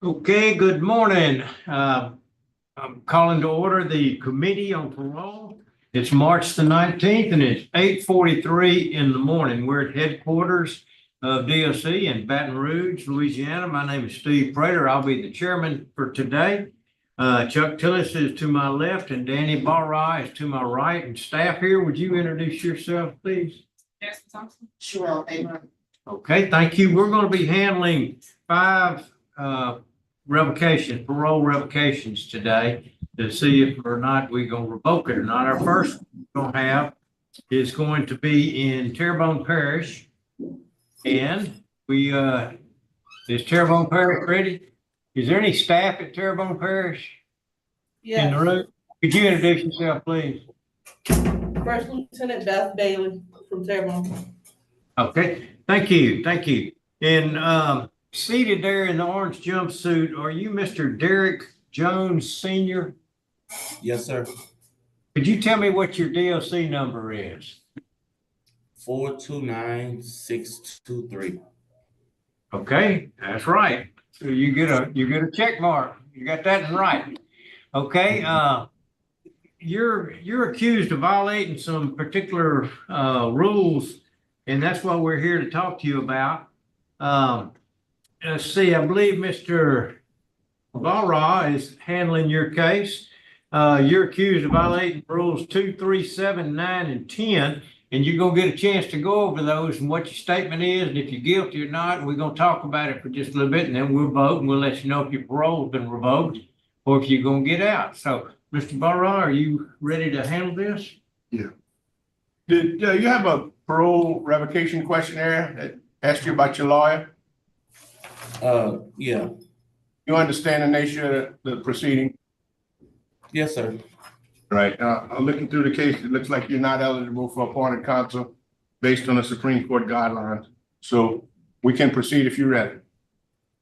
Okay, good morning. I'm calling to order the Committee on Parole. It's March the 19th and it's 8:43 in the morning. We're at headquarters of DOC in Baton Rouge, Louisiana. My name is Steve Prater. I'll be the chairman for today. Chuck Tillis is to my left and Danny Mouton is to my right. And staff here, would you introduce yourself, please? Yes, Thompson. Sure, amen. Okay, thank you. We're going to be handling five parole revocations today to see if or not we're going to revoke it or not. Our first we're going to have is going to be in Terrebonne Parish. And is Terrebonne Parish ready? Is there any staff at Terrebonne Parish in the room? Could you introduce yourself, please? First Lieutenant Beth Bailey from Terrebonne. Okay, thank you, thank you. And seated there in the orange jumpsuit, are you Mr. Darrick Jones Sr.? Yes, sir. Could you tell me what your DOC number is? 429623. Okay, that's right. So you get a check mark. You got that right. Okay, you're accused of violating some particular rules, and that's what we're here to talk to you about. Let's see, I believe Mr. Barra is handling your case. You're accused of violating rules 2, 3, 7, 9, and 10, and you're gonna get a chance to go over those and what your statement is, and if you're guilty or not. And we're gonna talk about it for just a little bit, and then we'll vote, and we'll let you know if your parole has been revoked or if you're gonna get out. So, Mr. Barra, are you ready to handle this? Yeah. Did you have a parole revocation questionnaire that asked you about your lawyer? Yeah. You understand the nature of the proceeding? Yes, sir. Right. Looking through the case, it looks like you're not eligible for appointed counsel based on the Supreme Court guidelines. So we can proceed if you're ready.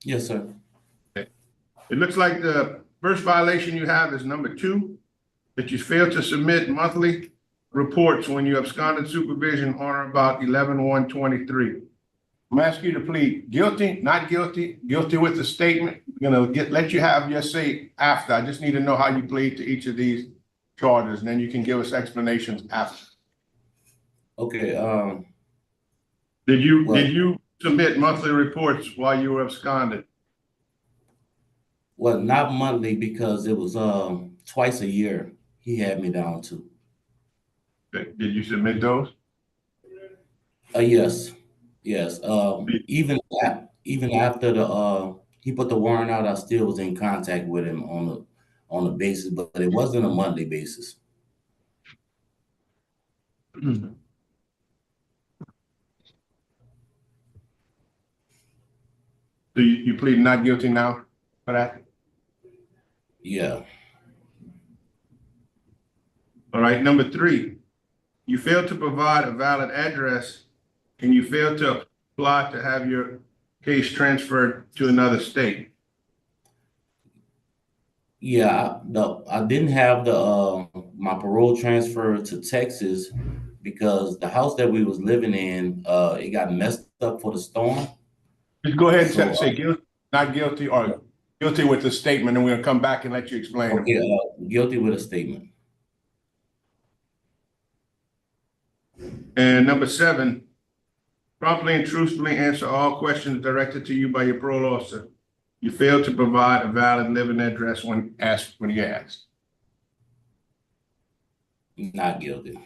Yes, sir. It looks like the first violation you have is number 2, that you failed to submit monthly reports when you absconded supervision on or about 11/1/23. I'm asking you to plead guilty, not guilty, guilty with the statement. I'm gonna let you have your say after. I just need to know how you plead to each of these charges, and then you can give us explanations after. Okay. Did you submit monthly reports while you were absconded? Well, not monthly because it was twice a year he had me down to. Did you submit those? Yes. Yes. Even after he put the warrant out, I still was in contact with him on a basis, but it wasn't a monthly basis. So you plead not guilty now for that? Yeah. All right, number 3, you failed to provide a valid address and you failed to apply to have your case transferred to another state. Yeah, I didn't have my parole transfer to Texas because the house that we was living in, it got messed up for the storm. Just go ahead and So, say guilty, not guilty, or guilty with the statement, and we're gonna come back and let you explain. Okay, guilty with a statement. And number 7, promptly and truthfully answer all questions directed to you by your parole officer. You failed to provide a valid living address when he asked. Not guilty.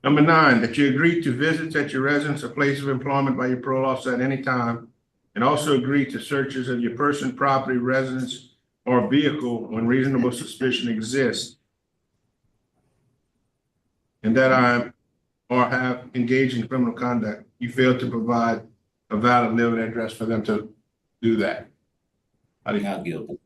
Number 9, that you agreed to visits at your residence or place of employment by your parole officer at any time, and also agreed to searches of your person, property, residence, or vehicle when reasonable suspicion exists, and that I or have engaged in criminal conduct. You failed to provide a valid living address for them to do that. Not guilty.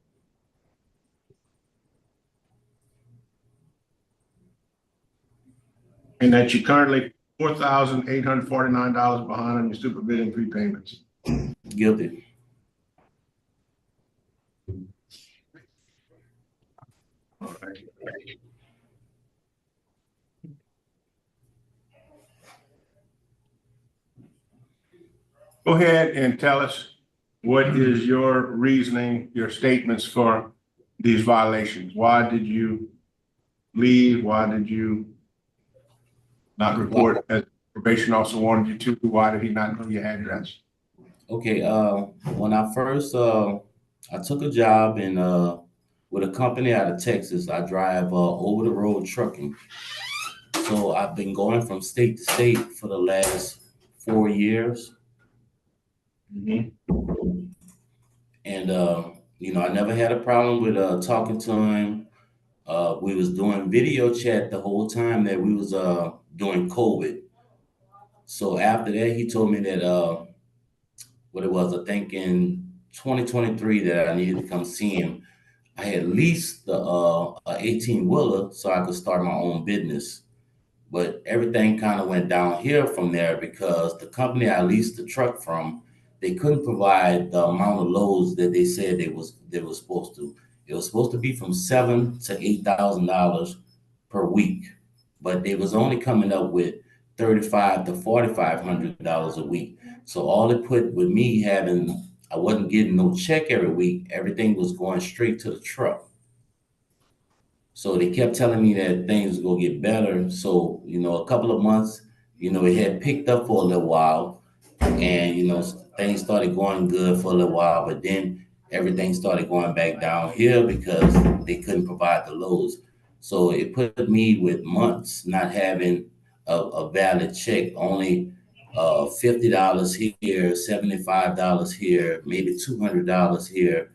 And that you currently $4,849 behind on your supervision prepayments. Guilty. All right. Go ahead and tell us what is your reasoning, your statements for these violations? Why did you leave? Why did you not report as probation officer wanted you to? Why did he not know your address? Okay, when I first I took a job in with a company out of Texas. I drive over the road trucking. So I've been going from state to state for the last 4 years. And I never had a problem with talking to him. We was doing video chat the whole time that we was doing COVID. So after that, he told me that what it was, I think in 2023 that I needed to come see him. I had leased the a 18-wheeler so I could start my own business. But everything kind of went downhill from there because the company I leased the truck from, they couldn't provide the amount of loads that they said they was supposed to. It was supposed to be from $7,000 to $8,000 per week, but they was only coming up with $3,500 to $4,500 a week. So all it put with me having, I wasn't getting no check every week. Everything was going straight to the truck. So they kept telling me that things were gonna get better. So, a couple of months, it had picked up for a little while and, things started going good for a little while, but then everything started going back downhill because they couldn't provide the loads. So it put me with months not having a valid check, only $50 here, $75 here, maybe $200 here.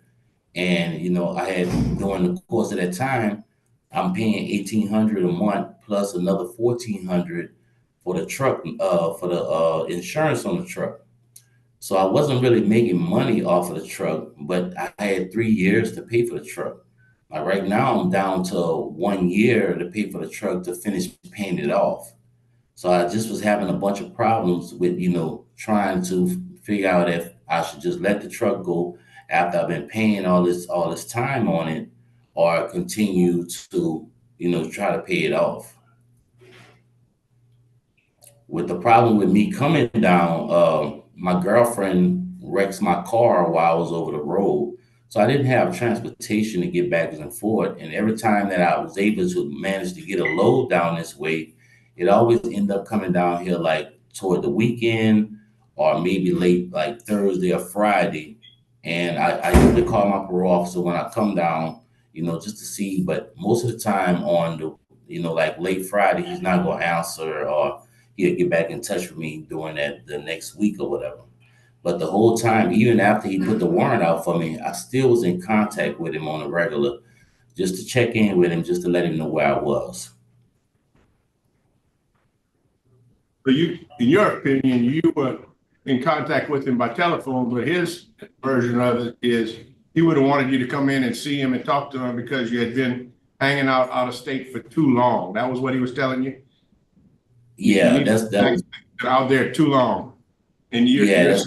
And, I had, during the course of that time, I'm paying $1,800 a month plus another $1,400 for the truck, for the insurance on the truck. So I wasn't really making money off of the truck, but I had 3 years to pay for the truck. Like right now, I'm down to 1 year to pay for the truck to finish paying it off. So I just was having a bunch of problems with, trying to figure out if I should just let the truck go after I've been paying all this time on it, or continue to, try to pay it off. With the problem with me coming down, my girlfriend wrecks my car while I was over the road. So I didn't have transportation to get back and forth. And every time that I was able to manage to get a load down this way, it always ended up coming down here like toward the weekend or maybe late like Thursday or Friday. And I usually call my parole officer when I come down, just to see. But most of the time on the, like late Friday, he's not going to answer, or he'll get back in touch with me during the next week or whatever. But the whole time, even after he put the warrant out for me, I still was in contact with him on a regular, just to check in with him, just to let him know where I was. So in your opinion, you were in contact with him by telephone, but his version of it is he would have wanted you to come in and see him and talk to him because you had been hanging out of state for too long. That was what he was telling you? Yeah, You that was, out there too long. And you yeah,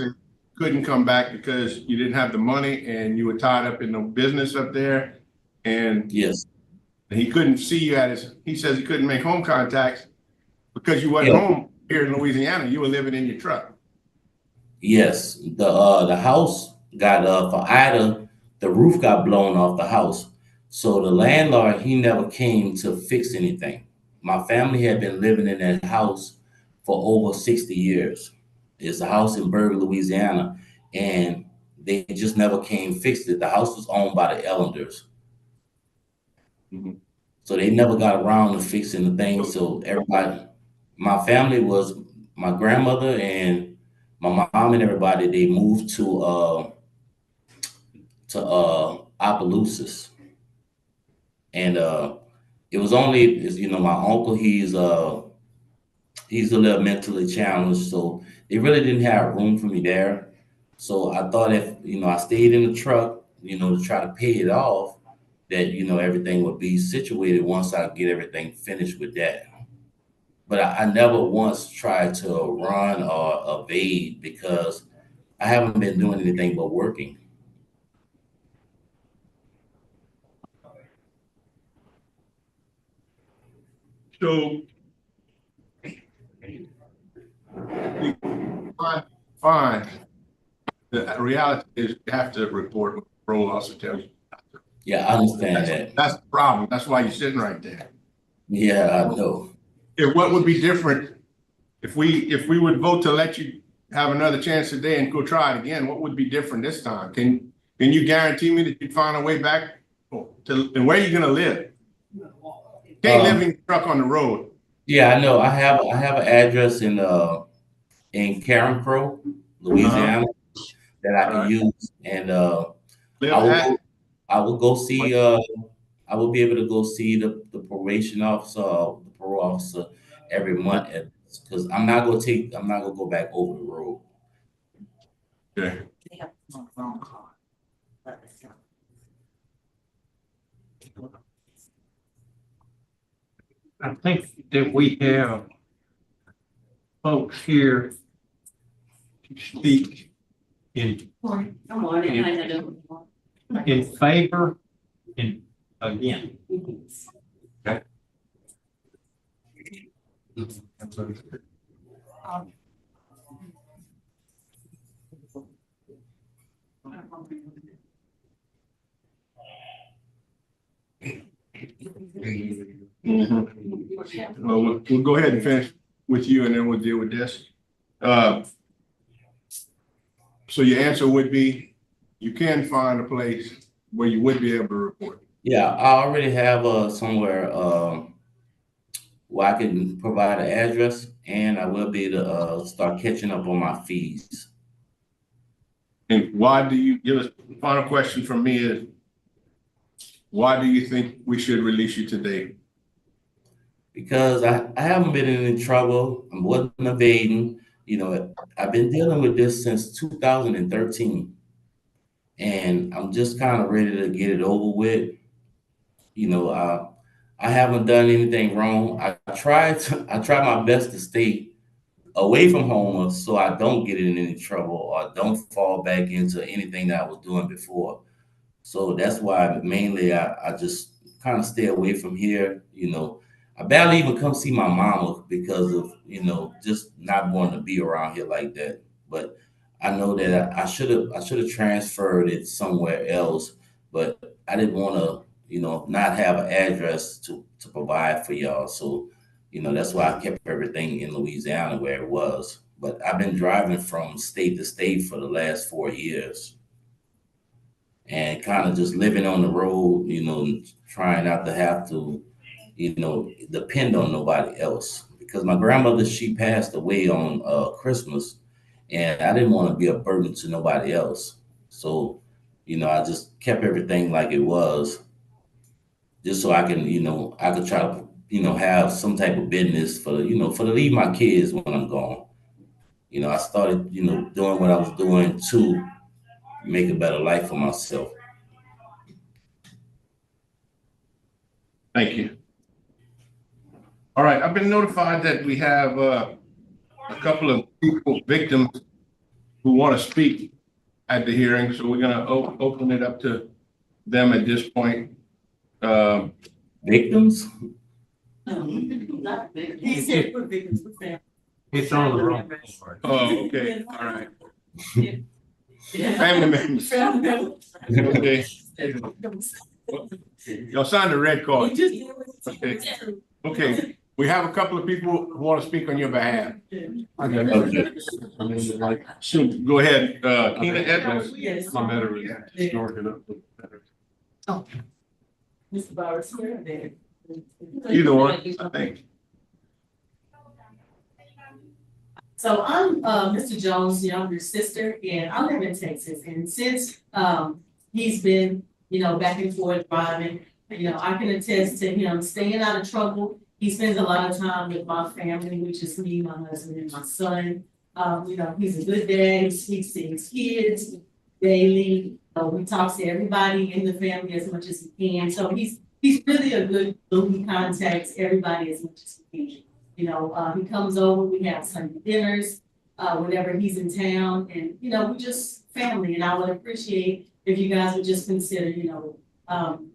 couldn't come back because you didn't have the money and you were tied up in the business up there. And yes. he couldn't see you he says he couldn't make home contacts because you wasn't Yeah. home here in Louisiana. You were living in your truck. Yes, the house got for Ida, the roof got blown off the house. So the landlord, he never came to fix anything. My family had been living in that house for over 60 years. It's a house in Berg, Louisiana, and they just never came fixed it. The house was owned by the Ellanders. Mhm. So they never got around to fixing the thing. So everybody, my family was my grandmother and my mom and everybody, they moved to Opelousas. And it was only, my uncle, he's a little mentally challenged, so they really didn't have room for me there. So I thought if, I stayed in the truck, to try to pay it off, that, everything would be situated once I get everything finished with that. But I never once tried to run or evade because I haven't been doing anything but working. So fine. The reality is you have to report what the parole officer tells you. Yeah, I understand that. That's the problem. That's why you're sitting right there. Yeah, I know. What would be different if we would vote to let you have another chance today and go try it again? What would be different this time? Can you guarantee me that you'd find a way back to, and where are you gonna live? Can't live in your truck on the road. Yeah, I know. I have an address in Karen Crow, Louisiana, that I can use, and I will go see. I will be able to go see the probation officer, the parole officer every month, because I'm not gonna go back over the road. Okay. I think that we have folks here to speak in favor and again. Okay. Well, we'll go ahead and finish with you, and then we'll deal with this. So your answer would be, you can find a place where you would be able to report. Yeah, I already have somewhere where I can provide an address, and I will be able to start catching up on my fees. And why do you give us, the final question from me is, why do you think we should release you today? Because I haven't been in any trouble. I wasn't evading. You know, I've been dealing with this since 2013, and I'm just kind of ready to get it over with. You know, I haven't done anything wrong. I try my best to stay away from home so I don't get in any trouble or don't fall back into anything that I was doing before. So that's why mainly I just kind of stay away from here. You know, I barely even come see my mama because of, you know, just not wanting to be around here like that. But I know that I should have transferred it somewhere else, but I didn't want to, you know, not have an address to provide for y'all. So, you know, that's why I kept everything in Louisiana where it was. But I've been driving from state to state for the last 4 years and kind of just living on the road, you know, trying not to have to, you know, depend on nobody else. Because my grandmother, she passed away on Christmas, and I didn't want to be a burden to nobody else. So, you know, I just kept everything like it was, just so I can, you know, I could try to, you know, have some type of business for, you know, for to leave my kids when I'm gone. You know, I started, you know, doing what I was doing to make a better life for myself. Thank you. All right, I've been notified that we have a couple of people, victims, who want to speak at the hearing, so we're gonna open it up to them at this point. Victims? He said put victims with family. It's on the wrong. Oh, okay, all right. Family members. Family members. Okay. Y'all signed the red card. Okay. Okay, we have a couple of people who want to speak on your behalf. Okay. Shoot, go ahead, Keena Edwards. Yes. My better, snorting up. Oh. Mr. Bowers, here there. Either one, I think. So I'm Mr. Jones' younger sister, and I live in Texas. And since he's been, you know, back and forth driving, you know, I can attest to him staying out of trouble. He spends a lot of time with my family, which is me, my husband, and my son. You know, he's a good dad. He speaks to his kids daily. We talk to everybody in the family as much as he can. So he's really a good, he contacts everybody as much as he can. You know, he comes over, we have Sunday dinners, whenever he's in town, and, you know, we just family. And I would appreciate if you guys would just consider, you know,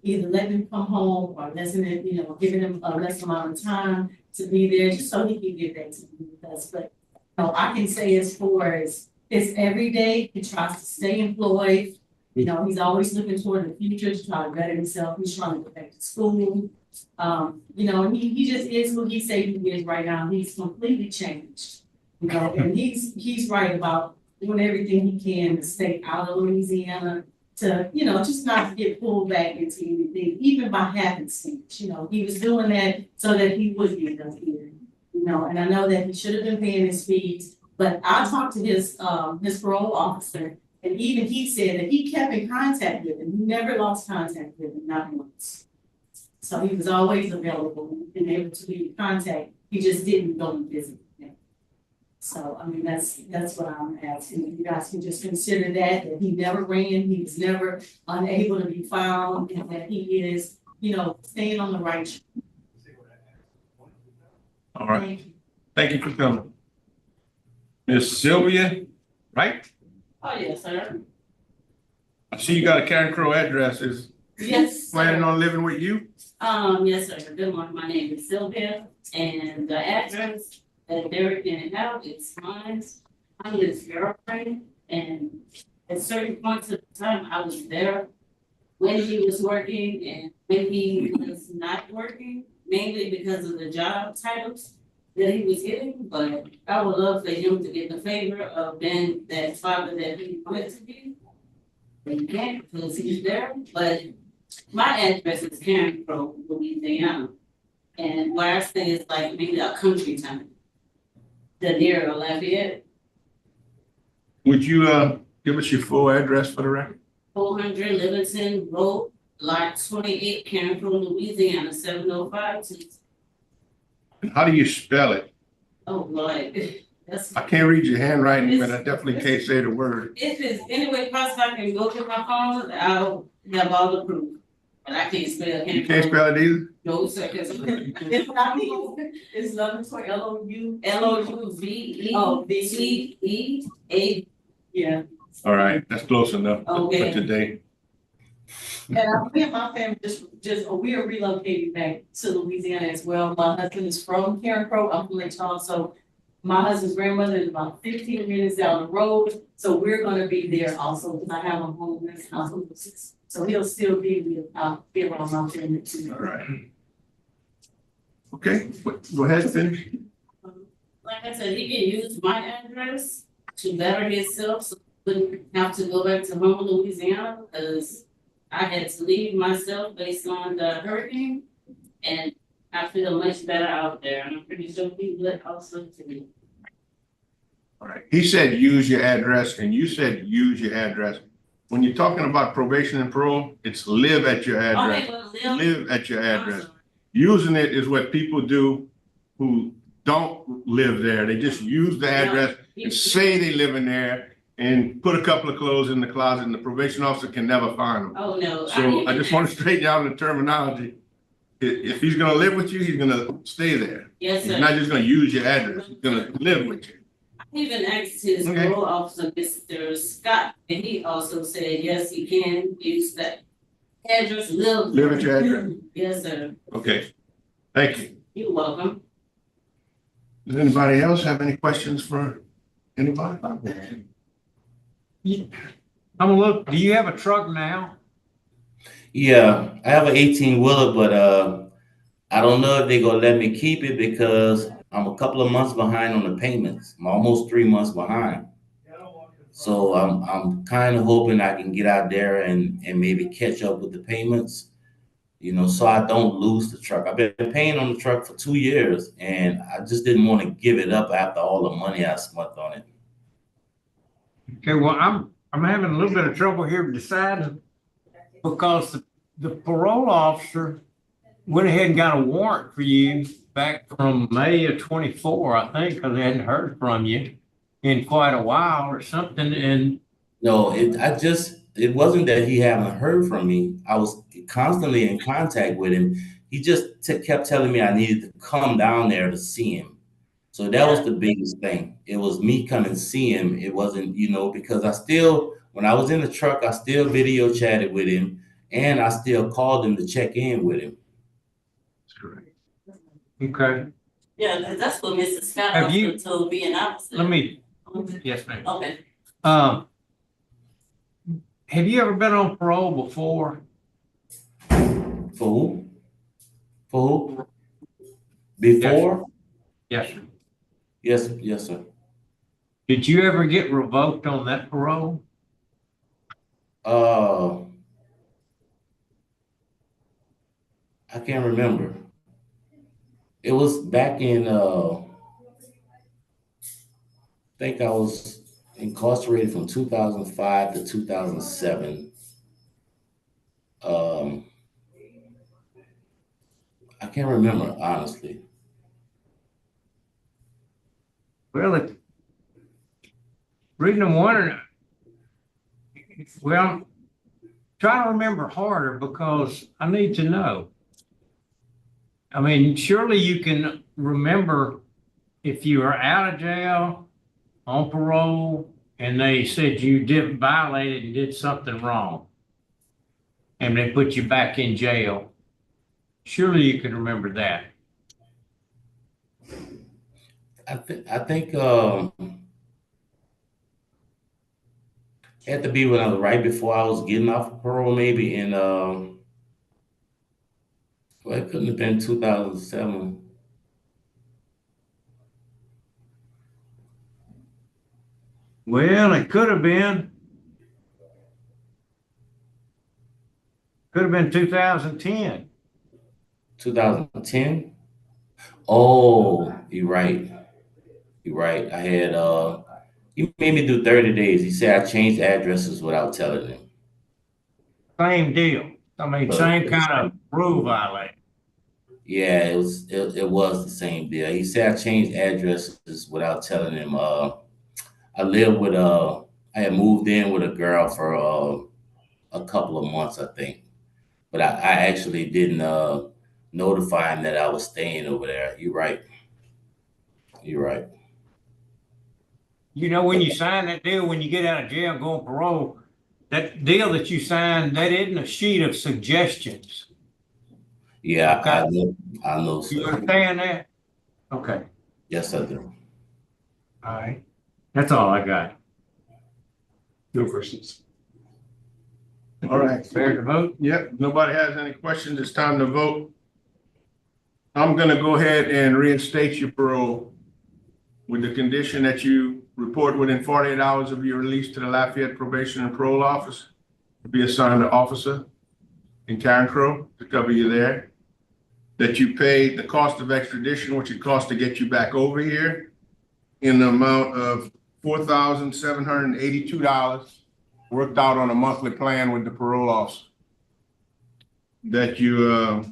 either letting him come home or listening, you know, giving him a less amount of time to be there just so he can get back to be with us. But, you know, I can say as far as it's every day. He tries to stay employed. You know, he's always looking toward the future to try to better himself. He's trying to go back to school. You know, and he just is who he say he is right now. He's completely changed. You know, and he's right about doing everything he can to stay out of Louisiana, to, you know, just not to get pulled back into anything, even by happenstance. You know, he was doing that so that he would get up here. You know, and I know that he should have been paying his fees, but I talked to his parole officer, and even he said that he kept in contact with him. He never lost contact with him, not once. So he was always available and able to be in contact. He just didn't go and visit him. So, I mean, that's what I'm asking. If you guys can just consider that he never ran, he was never unable to be found, and that he is, you know, staying on the right track. All right, Thank you. thank you for coming. Miss Sylvia, right? Oh, yes, sir. I see you got a Karen Crow address. Is Yes. planning on living with you? Yes, sir. Good morning. My name is Sylvia, and the address that Derrick and out is mine. I'm his girlfriend, and at certain points of time, I was there when he was working and when he was not working, mainly because of the job titles that he was getting. But I would love for him to get the favor of being that father that he wanted to be. But he can't because he's there, but my address is Karen Crow, Louisiana. And where I stay is like maybe a country town. The near Lafayette, Would you give us your full address for the record? 400 Livingston Road, lot 28, Karen Crow, Louisiana, 705. And how do you spell it? Oh, Lord. That's, I can't read your handwriting, but I definitely can't say the word. if it's any way possible, I can go to my phone, I'll have all the proof. But I can't spell Karen Crow. You can't spell it either? No, sir, because It's not me. It's Love for LOU. LOUVE. Oh, VEA. Yeah. All right, that's close enough for Okay. today. And me and my family we are relocating back to Louisiana as well. My husband is from Karen Crow. I'm from Lake Charles, so my husband's grandmother is about 15 minutes down the road. So we're gonna be there also, because I have a home in this house. So he'll still be around my family too. All right. Okay, go ahead, finish. Like I said, he can use my address to better himself, so he wouldn't have to go back to home, Louisiana, because I had to leave myself based on the hurricane, and I feel much better out there, and I'm pretty sure he would also too. All right, he said use your address and you said use your address. When you're talking about probation and parole, it's live at your address. Okay, well, Live at your address. Using it is what people do who don't live there. They just use the address and say they live in there and put a couple of clothes in the closet and the probation officer can never find them. Oh, no. So I just want to straighten out the terminology. If he's gonna live with you, he's gonna stay there. Yes, He's sir. not just gonna use your address, he's gonna live with you. I even asked his Okay. parole officer, Mr. Scott, and he also said, yes, he can use that address, Live at your address. Yes, sir. Okay, thank you. You're welcome. Does anybody else have any questions for anybody? I'm gonna look, do you have a truck now? Yeah, I have an 18-wheeler, but I don't know if they're gonna let me keep it because I'm a couple of months behind on the payments. I'm almost 3 months behind. So I'm kind of hoping I can get out there and maybe catch up with the payments, you know, so I don't lose the truck. I've been paying on the truck for 2 years, and I just didn't want to give it up after all the money I spent on it. Okay, well, I'm having a little bit of trouble here deciding because the parole officer went ahead and got a warrant for you back from May of 24, I think, because they hadn't heard from you in quite a while or something. And No, it wasn't that he haven't heard from me. I was constantly in contact with him. He just kept telling me I needed to come down there to see him. So that was the biggest thing. It was me coming see him. It wasn't, you know, because when I was in the truck, I still video chatted with him and I still called him to check in with him. That's correct. okay, Yeah, that's what Mrs. Scott Have you- also told me, and I was. let me, yes, ma'am. Okay, Have you ever been on parole before? For who? For who? Before? Yes, sir. Yes, yes, sir. Did you ever get revoked on that parole? I can't remember. It was back in, I think I was incarcerated from 2005 to 2007. I can't remember, honestly. Well, the reason I'm wondering, well, try to remember harder because I need to know. I mean, surely you can remember if you were out of jail on parole and they said you did violate it and did something wrong and they put you back in jail. Surely you can remember that. I think it had to be when I was right before I was getting off of parole, maybe in well, it couldn't have been 2007. Well, it could have been. Could have been 2010. 2010? Oh, you're right. You're right. I had he made me do 30 days. He said I changed addresses without telling him. Same deal. I mean, same kind of rule violation. Yeah, it was the same deal. He said I changed addresses without telling him. I lived with I had moved in with a girl for a couple of months, I think. But I actually didn't notify him that I was staying over there. You're right. You're right. You know, when you sign that deal, when you get out of jail, go on parole, that deal that you signed, that isn't a sheet of suggestions. Yeah, Okay. I know, You sir. understand that? Okay. Yes, I do. All right. That's all I got. No questions. All right. Fair to vote? Yep, nobody has any questions. It's time to vote. I'm gonna go ahead and reinstate your parole with the condition that you report within 48 hours of your release to the Lafayette Probation and Parole Office to be assigned an officer in Karen Crow to cover you there. That you pay the cost of extradition, which it costs to get you back over here, in the amount of $4,782, worked out on a monthly plan with the parole officer. That you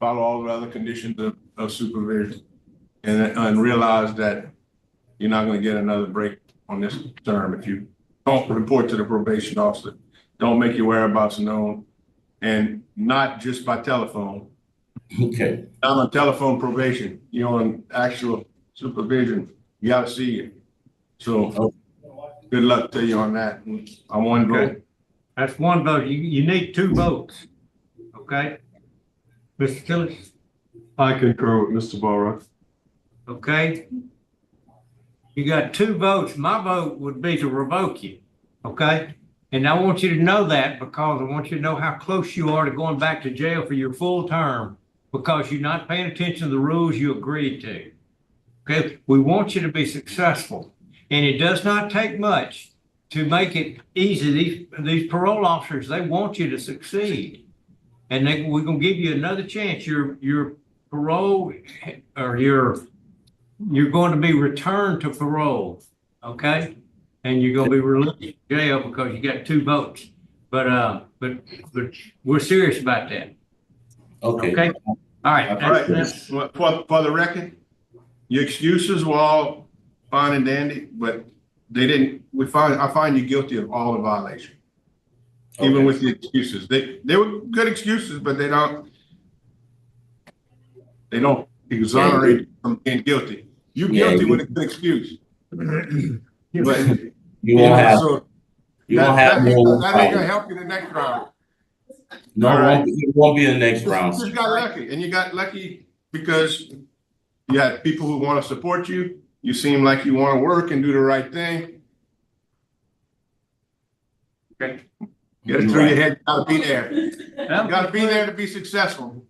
follow all the other conditions of supervision and realize that you're not going to get another break on this term if you don't report to the probation officer, don't make your whereabouts known, and not just by telephone. Okay. Not on telephone probation, you're on actual supervision. You got to see it. So good luck to you on that. I'm one vote. That's one vote. You need two votes. Okay? Mr. Tillis? I concur with Mr. Barra. Okay? You got two votes. My vote would be to revoke you. Okay? And I want you to know that because I want you to know how close you are to going back to jail for your full term because you're not paying attention to the rules you agreed to. Okay? We want you to be successful. And it does not take much to make it easy. These parole officers, they want you to succeed. And we're going to give you another chance. Your parole or you're going to be returned to parole. Okay? And you're going to be released from jail because you got two votes. But we're serious about that. Okay. Okay? All right. All right. For the record, your excuses were all fine and dandy, but they didn't. I find you guilty of all the violations, even with the excuses. They were good excuses, but they don't exonerate you from being guilty. You guilty with a good excuse. But You won't have. so You won't have more. that ain't gonna help you the next round. No, All right. it won't be the next round. You just got lucky, and you got lucky because you had people who want to support you You seem like you want to work and do the right thing. Okay. Get it You're through your right. head. You gotta be there. You gotta be there to be successful.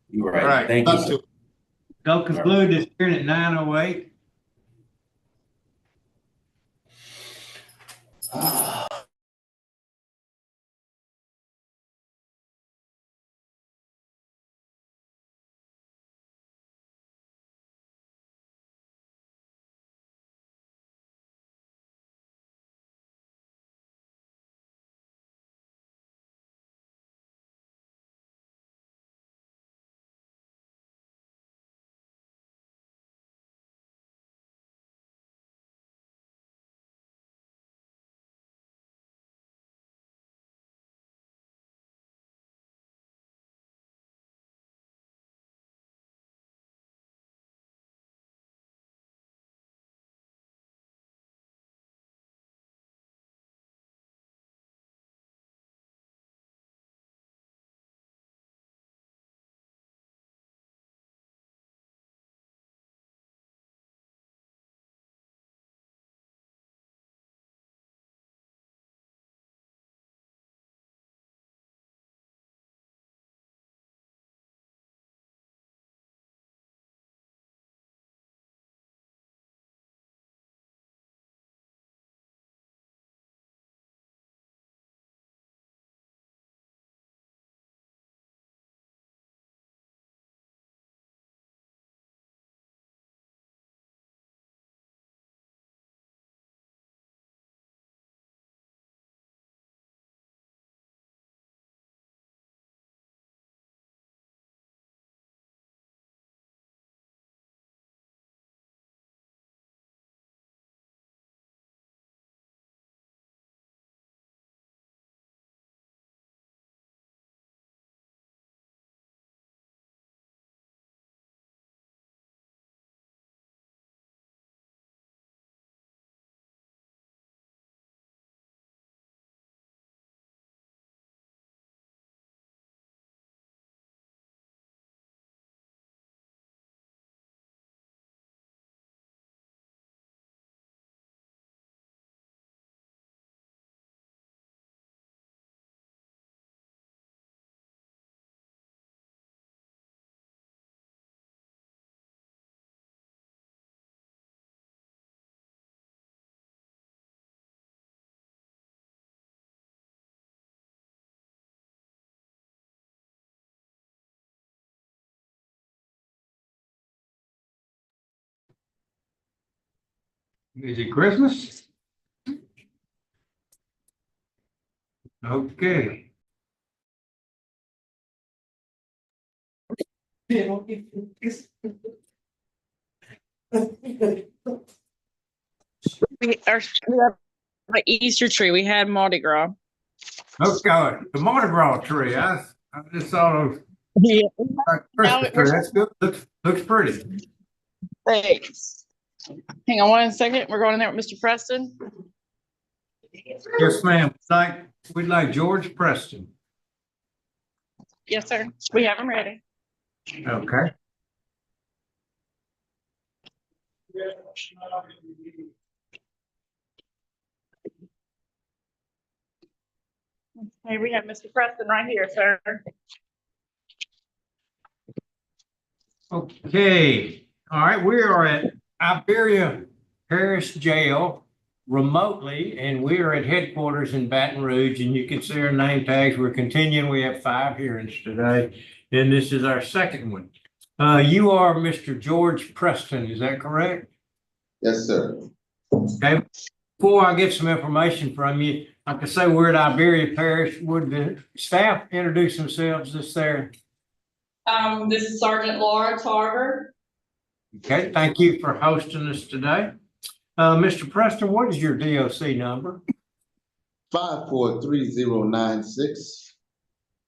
You're All right. right. Thank you, sir. Don't conclude this hearing at 9:08. Is it Christmas? Okay. We have an Easter tree. We had Mardi Gras. Okay, the Mardi Gras tree. I just saw those Yeah. Christmas tree. That's good. Looks pretty. Thanks. Hang on one second. We're going in there with Mr. Preston. Yes, ma'am. We'd like George Preston. Yes, sir. We have him ready. Okay. Hey, we have Mr. Preston right here, sir. Okay. All right. We are at Iberia Parish Jail remotely, and we are at headquarters in Baton Rouge, and you can see our name tags. We're continuing. We have 5 hearings today, and this is our second one. You are Mr. George Preston, is that correct? Yes, sir. Okay. Before I get some information from you, like I say, we're at Iberia Parish. Would the staff introduce themselves this there? This is Sergeant Laura Tarver. Okay, thank you for hosting us today. Mr. Preston, what is your DOC number? 543096.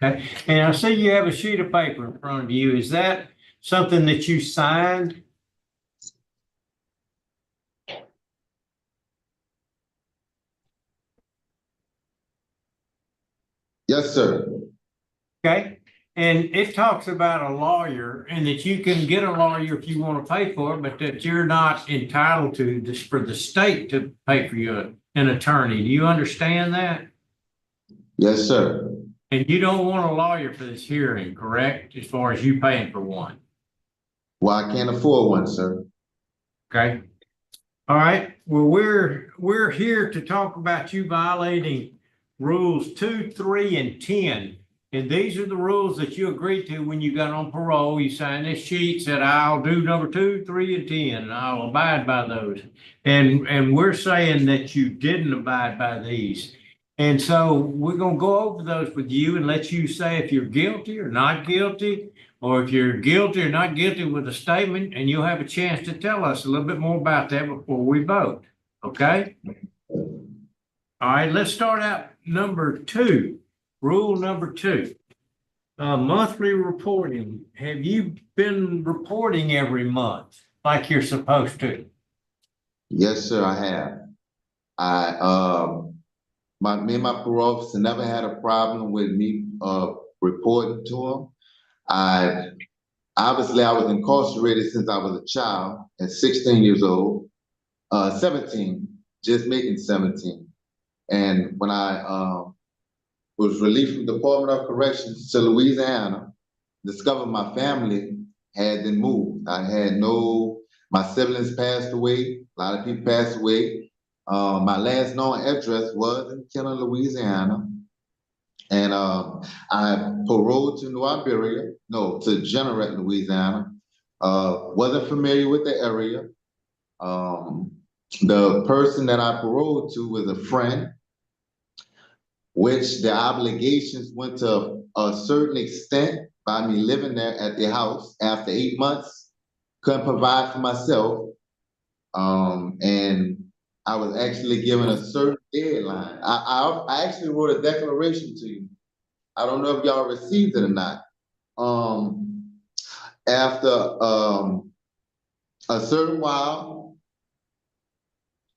Okay, and I see you have a sheet of paper in front of you. Is that something that you signed? Yes, sir. Okay, And it talks about a lawyer and that you can get a lawyer if you want to pay for it, but that you're not entitled to this for the state to pay for you an attorney. Do you understand that? Yes, sir. And you don't want a lawyer for this hearing, correct? As far as you paying for one, Well, I can't afford one, sir. okay? All right, well, we're here to talk about you violating rules 2, 3, and 10. And these are the rules that you agreed to when you got on parole. You signed this sheet, said, I'll do number 2, 3, and 10, and I'll abide by those. And we're saying that you didn't abide by these. And so we're gonna go over those with you and let you say if you're guilty or not guilty, or if you're guilty or not guilty with a statement, and you'll have a chance to tell us a little bit more about that before we vote, okay? All right, let's start out number 2. Rule number 2, monthly reporting. Have you been reporting every month like you're supposed to? Yes, sir, I have. Me and my parole officer never had a problem with me reporting to him. I was incarcerated since I was a child at 16 years old, 17, just making 17. And when I was released from the Department of Corrections to Louisiana, discovered my family had been moved. My siblings passed away, a lot of people passed away. My last known address was in Kenner, Louisiana. And I paroled to to Jeanneret, Louisiana. Wasn't familiar with the area. The person that I paroled to was a friend, which the obligations went to a certain extent by me living there at the house. After 8 months, couldn't provide for myself. And I was actually given a certain deadline. I actually wrote a declaration to you. I don't know if y'all received it or not. After a certain while,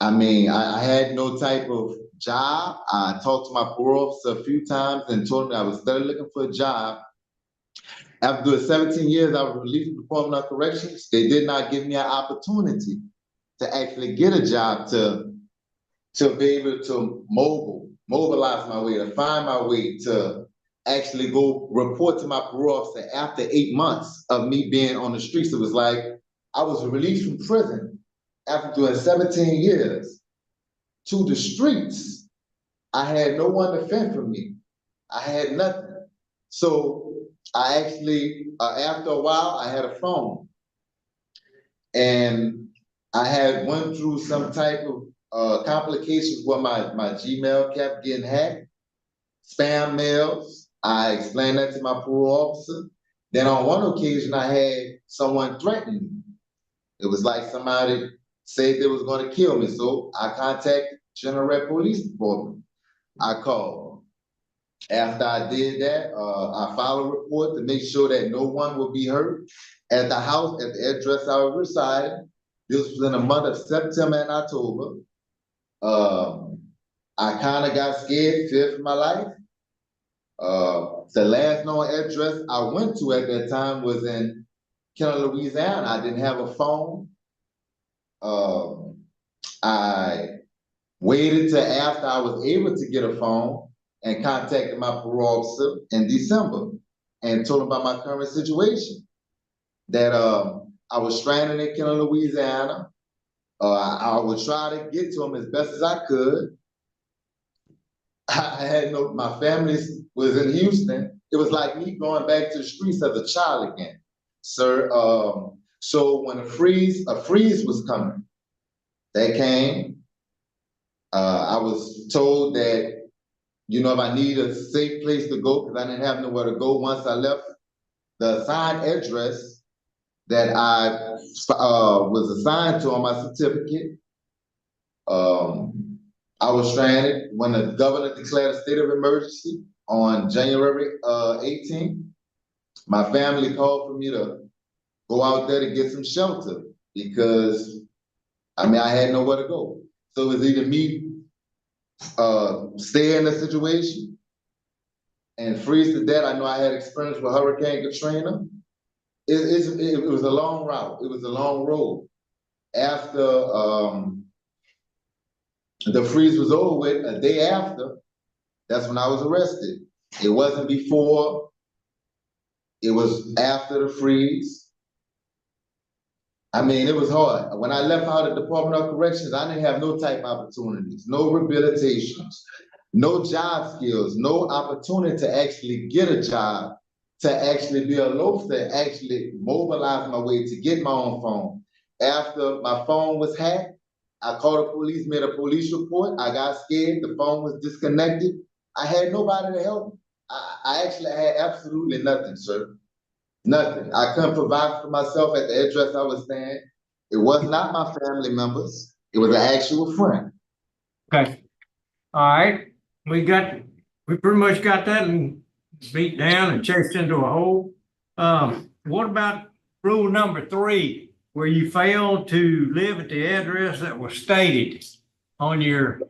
I had no type of job. I talked to my parole officer a few times and told him I was still looking for a job. After doing 17 years, I was released from the Department of Corrections. They did not give me an opportunity to actually get a job to be able to mobilize my way, to find my way, to actually go report to my parole officer after 8 months of me being on the streets. It was like I was released from prison after doing 17 years to the streets. I had no one to fend for me. I had nothing. So I actually, after a while, I had a phone. And I had went through some type of complications where my Gmail kept getting hacked, spam mails. I explained that to my parole officer. Then on one occasion, I had someone threaten me. It was like somebody said they was going to kill me. So I contacted Jeanneret Police Department. I called. After I did that, I filed a report to make sure that no one will be hurt at the house, at the address I was residing. This was in the month of September and October. I kind of got scared, feared for my life. The last known address I went to at that time was in Kenner, Louisiana. I didn't have a phone. I waited till after I was able to get a phone and contacted my parole officer in December and told him about my current situation. That I was stranded in Kenner, Louisiana. I would try to get to him as best as I could. I had my family was in Houston. It was like me going back to the streets as a child again, sir. So when a freeze was coming, that came. I was told that, if I need a safe place to go, because I didn't have nowhere to go once I left the assigned address that I was assigned to on my certificate. I was stranded when the governor declared a state of emergency on January 18th. My family called for me to go out there to get some shelter because, I had nowhere to go. So it was either me stay in the situation and freeze to death. I know I had experience with Hurricane Katrina. It was a long route. It was a long road. After the freeze was over with, a day after, that's when I was arrested. It wasn't before, it was after the freeze. I mean, it was hard. When I left out of the Department of Corrections, I didn't have no type opportunities, no rehabilitations, no job skills, no opportunity to actually get a job, to actually be a loafer, actually mobilize my way to get my own phone. After my phone was hacked, I called the police, made a police report. I got scared, the phone was disconnected. I had nobody to help me. I actually had absolutely nothing, sir. Nothing. I couldn't provide for myself at the address I was staying. It was not my family members. It was an actual friend. Okay. All right. We pretty much got that and beat down and chased into a hole. What about rule number 3, where you failed to live at the address that was stated on your?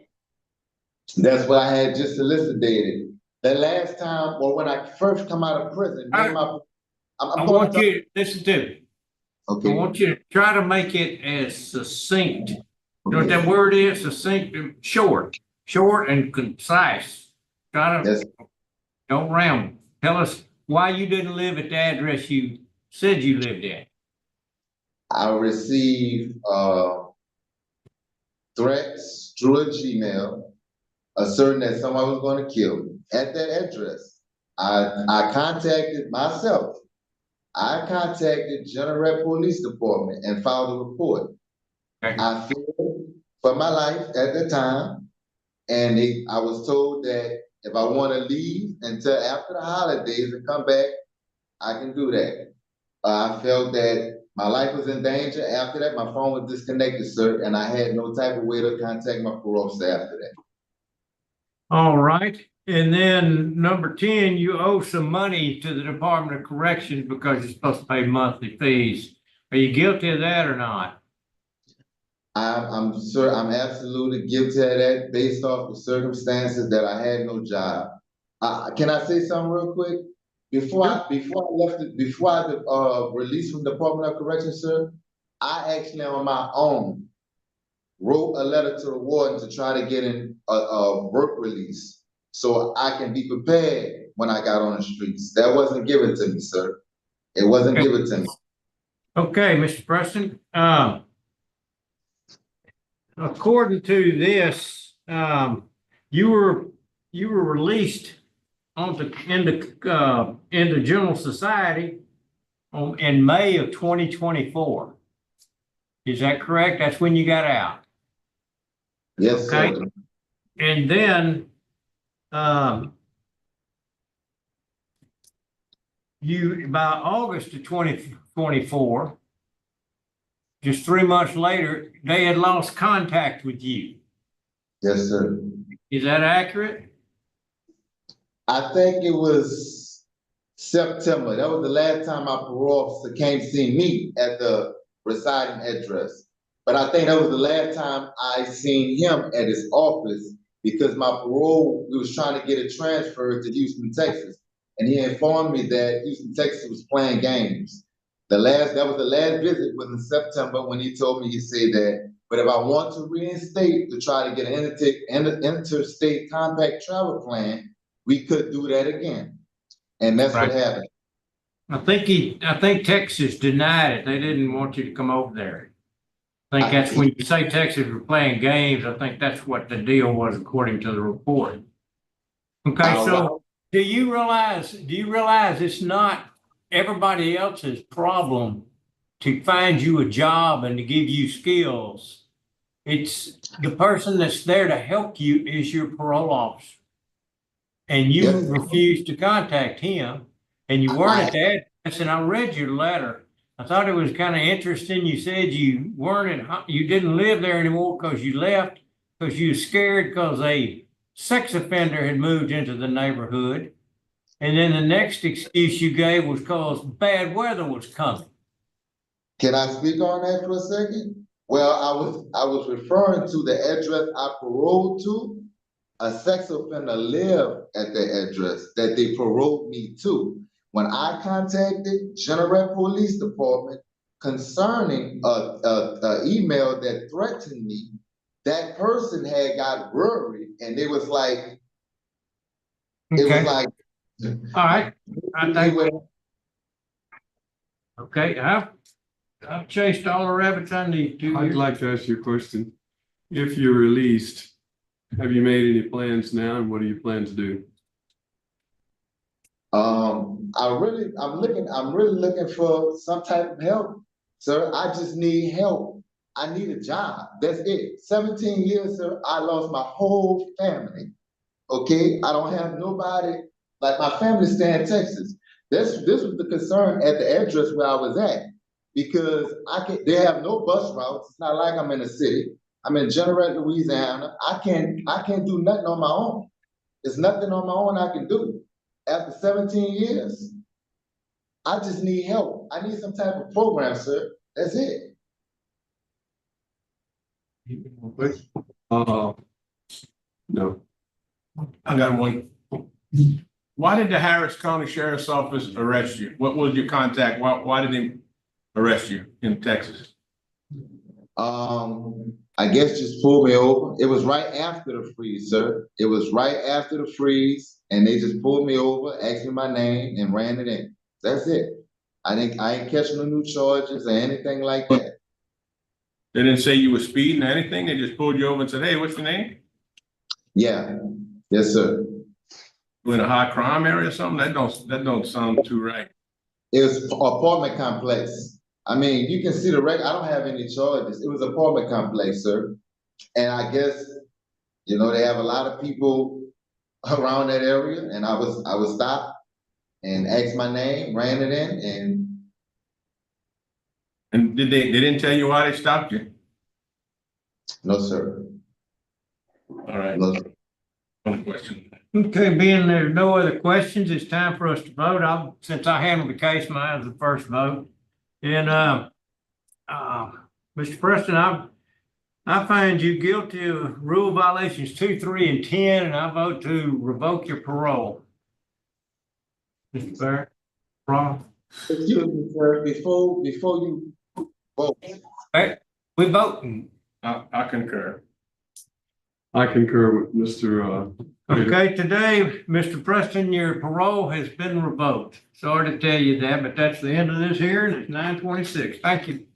That's what I had just elucidated. The last time, or when I first come out of prison, me and I want you to listen to me. Okay. I want you to try to make it as succinct. You know what that word is? Succinct and short and concise. Try to, Yes. don't ramble. Tell us why you didn't live at the address you said you lived at. I received threats through a Gmail, asserting that someone was going to kill me at that address. I contacted myself. I contacted General Police Department and filed a report. Okay. I feared for my life at the time, and I was told that if I want to leave until after the holidays and come back, I can do that. I felt that my life was in danger. After that, my phone was disconnected, sir, and I had no type of way to contact my parole officer after that. All right. And then number 10, you owe some money to the Department of Corrections because you're supposed to pay monthly fees. Are you guilty of that or not? I'm absolutely guilty of that based off the circumstances that I had no job. Can I say something real quick? Before I released from the Department of Corrections, sir, I actually on my own wrote a letter to the warden to try to get in a work release so I can be prepared when I got on the streets. That wasn't given to me, sir. It wasn't given to me. Okay, Mr. Preston. According to this, you were released into General Society in May of 2024. Is that correct? That's when you got out. Yes, Okay. sir. And then by August of 2024, just 3 months later, they had lost contact with you. Yes, sir. Is that accurate? I think it was September. That was the last time my parole officer came to see me at the residing address. But I think that was the last time I seen him at his office because my parole, we was trying to get it transferred to Houston, Texas. And he informed me that Houston, Texas was playing games. That was the last visit was in September when he told me, he said that, but if I want to reinstate to try to get an interstate compact travel plan, we could do that again. And that's Right. what happened. I think Texas denied it. They didn't want you to come over there. I think that's when you say Texas were playing games. I think that's what the deal was according to the report. Okay, so do you realize it's not everybody else's problem to find you a job and to give you skills? It's the person that's there to help you is your parole officer. And you refused to contact him, and you weren't at the address, and I read your letter. I thought it was kind of interesting. You said you didn't live there anymore because you left, because you were scared because a sex offender had moved into the neighborhood. And then the next excuse you gave was because bad weather was coming. Can I speak on that for a second? Well, I was referring to the address I paroled to. a sex offender lived at the address that they paroled me to. When I contacted General Police Department concerning a email that threatened me, that person had got worried, and it was like, Okay, all right. I think, went, okay, I've chased all the rabbits I need to. I'd like to ask you a question. If you're released, have you made any plans now and what do you plan to do? I'm really looking for some type of help, sir. I just need help. I need a job. That's it. 17 years, sir. I lost my whole family. Okay, I don't have nobody. Like my family stay in Texas. This was the concern at the address where I was at, because they have no bus routes. It's not like I'm in a city. I'm in General, Louisiana. I can't do nothing on my own. There's nothing on my own I can do. After 17 years, I just need help. I need some type of program, sir. That's it. No. I got one. Why did the Harris County Sheriff's Office arrest you? What was your contact? Why did they arrest you in Texas? I guess just pulled me over. It was right after the freeze, sir. It was right after the freeze, and they just pulled me over, asked me my name, and ran it in. That's it. I ain't catching no new charges or anything like that. They didn't say you were speeding or anything? They just pulled you over and said, hey, what's your name? Yeah. Yes, sir. You in a high crime area or something? That don't sound too right. It was apartment complex. I mean, you can see the record. I don't have any charges. It was apartment complex, sir. And I guess, they have a lot of people around that area, and I was stopped and asked my name, ran it in, And they didn't tell you why they stopped you? no, sir. All right. No, sir. One question. Okay, being there's no other questions, it's time for us to vote. Since I handled the case, mine was the first vote. And, Mr. Preston, I find you guilty of rule violations 2, 3, and 10, and I vote to revoke your parole. Mr. Barrett, wrong. Excuse me, sir, before you vote. Hey, we voting. I concur. I concur with Mr. Prater. Okay, today, Mr. Preston, your parole has been revoked. Sorry to tell you that, but that's the end of this hearing. It's 9:26. Thank you.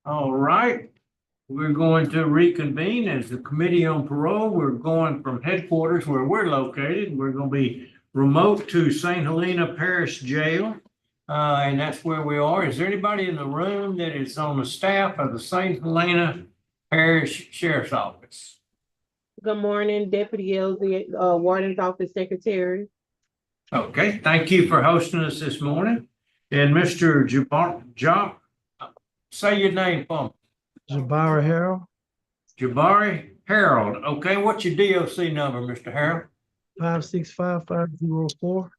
All right. We're going to reconvene as the Committee on Parole. We're going from headquarters where we're located. We're going to be remote to St. Helena Parish Jail. And that's where we are. Is there anybody in the room that is on the staff of the St. Helena Parish Sheriff's Office? Good morning, Deputy Elsie, Warden's Office Secretary. Okay, thank you for hosting us this morning. And Mr. Say your name for me. Jabari Harold, Jabari Harold. Okay, what's your DOC number, Mr. Harold? 565-504.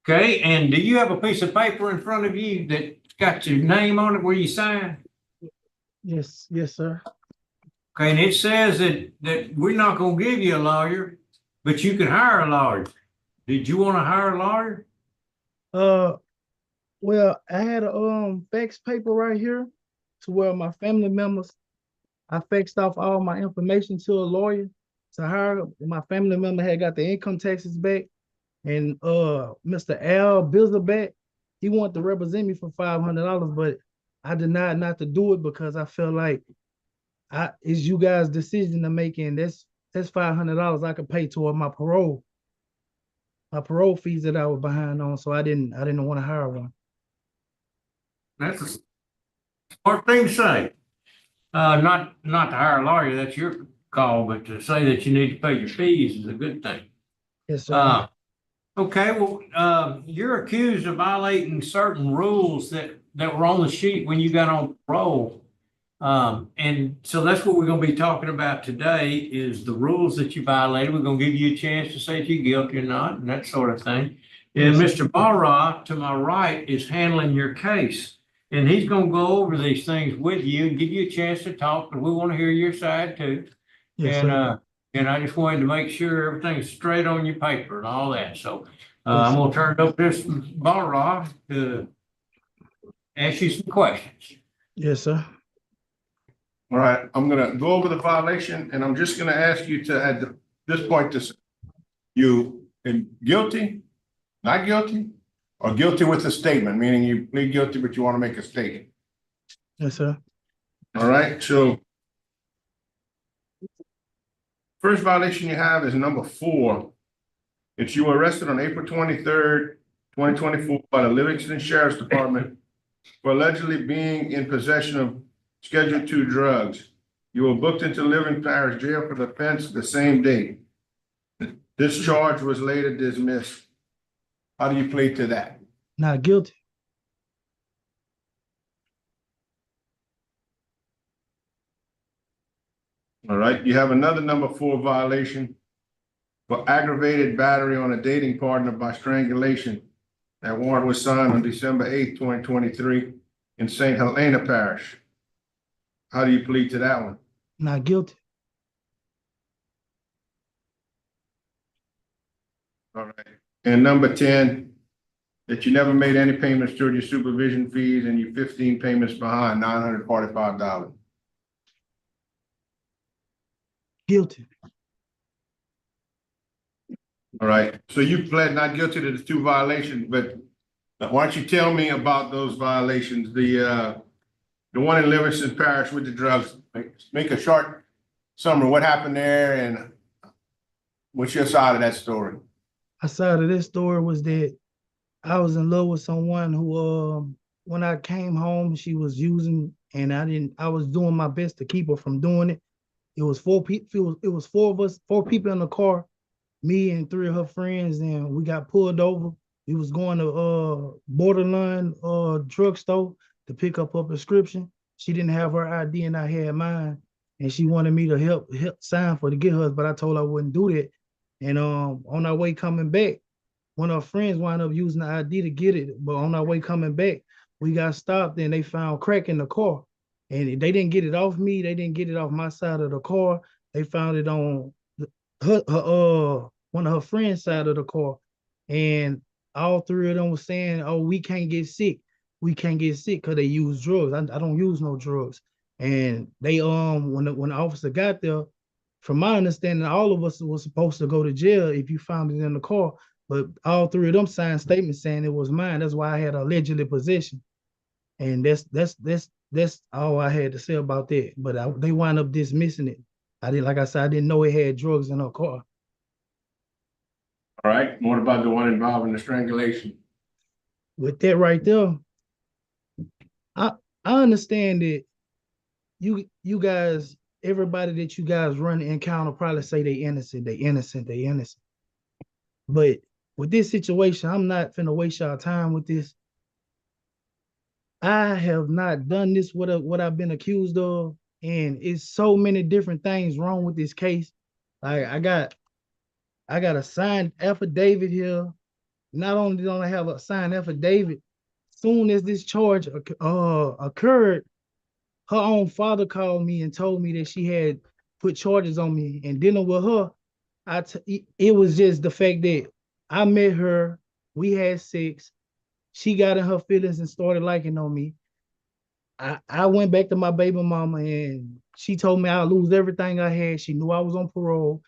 Okay, and do you have a piece of paper in front of you that's got your name on it where you sign? Yes, sir. Okay, and it says that we're not gonna give you a lawyer, but you can hire a lawyer. Did you want to hire a lawyer? Well, I had a fax paper right here to where my family members, I faxed off all my information to a lawyer to hire. My family member had got the income taxes back, and Mr. Al Bizzleback, he wanted to represent me for $500, but I denied not to do it because I felt like it's you guys' decision to make, and that's $500 I could pay toward my parole fees that I was behind on. So I didn't want to hire one. That's a smart thing to say. Not to hire a lawyer, that's your call, but to say that you need to pay your fees is a good thing. Yes, sir. Okay, well, you're accused of violating certain rules that were on the sheet when you got on parole. And so that's what we're going to be talking about today is the rules that you violated. We're going to give you a chance to say if you're guilty or not and that sort of thing. And Mr. Barra, to my right, is handling your case. And he's going to go over these things with you and give you a chance to talk, but we want to hear your side too. Yes, sir. And I just wanted to make sure everything's straight on your paper and all that. So I'm going to turn it over to this Barra to ask you some questions. Yes, sir. All right, I'm gonna go over the violation, and I'm just gonna ask you to, at this point, to you guilty, not guilty, or guilty with a statement, meaning you plead guilty, but you want to make a statement. Yes, sir. All right, so first violation you have is number 4. It's you were arrested on April 23rd, 2024 by the Livingston Sheriff's Department for allegedly being in possession of Schedule 2 drugs. You were booked into Livingston Parish Jail for the offense the same day. This charge was later dismissed. How do you plead to that? Not guilty. All right, you have another number 4 violation for aggravated battery on a dating partner by strangulation. That warrant was signed on December 8th, 2023 in St. Helena Parish. How do you plead to that one? Not guilty. All right. And number 10, that you never made any payments toward your supervision fees and you 15 payments behind, $945. Guilty. All right. So you pled not guilty to the 2 violations, but why don't you tell me about those violations? The one in Livingston Parish with the drugs, make a short summary. What happened there and what's your side of that story? My side of this story was that I was in love with someone who, when I came home, she was using, and I was doing my best to keep her from doing it. It was 4 people, it was 4 of us, 4 people in the car, me and 3 of her friends, and we got pulled over. We was going to Borderline drugstore to pick up her prescription. She didn't have her ID and I had mine, and she wanted me to help sign for to get hers, but I told her I wouldn't do that. And on our way coming back, one of her friends wound up using the ID to get it, but on our way coming back, we got stopped and they found crack in the car. And they didn't get it off me, they didn't get it off my side of the car. They found it on one of her friends' side of the car. And all 3 of them was saying, oh, we can't get sick. We can't get sick because they use drugs. I don't use no drugs. And they when the officer got there, from my understanding, all of us was supposed to go to jail if you found it in the car. But all 3 of them signed statements saying it was mine. That's why I had allegedly possession. And that's That's all I had to say about that. But they wound up dismissing it. Like I said, I didn't know it had drugs in her car. All right, what about the one involving the strangulation? With that right there, I understand that you guys, everybody that you guys run the encounter probably say they innocent, they innocent, they innocent. But with this situation, I'm not finna waste y'all time with this. I have not done this what I've been accused of, and it's so many different things wrong with this case. Like I got a signed affidavit here. Not only don't I have a signed affidavit, soon as this charge occurred, her own father called me and told me that she had put charges on me. And dealing with her, it was just the fact that I met her, we had sex, she got in her feelings and started liking on me. I went back to my baby mama and she told me I'll lose everything I had. She knew I was on parole.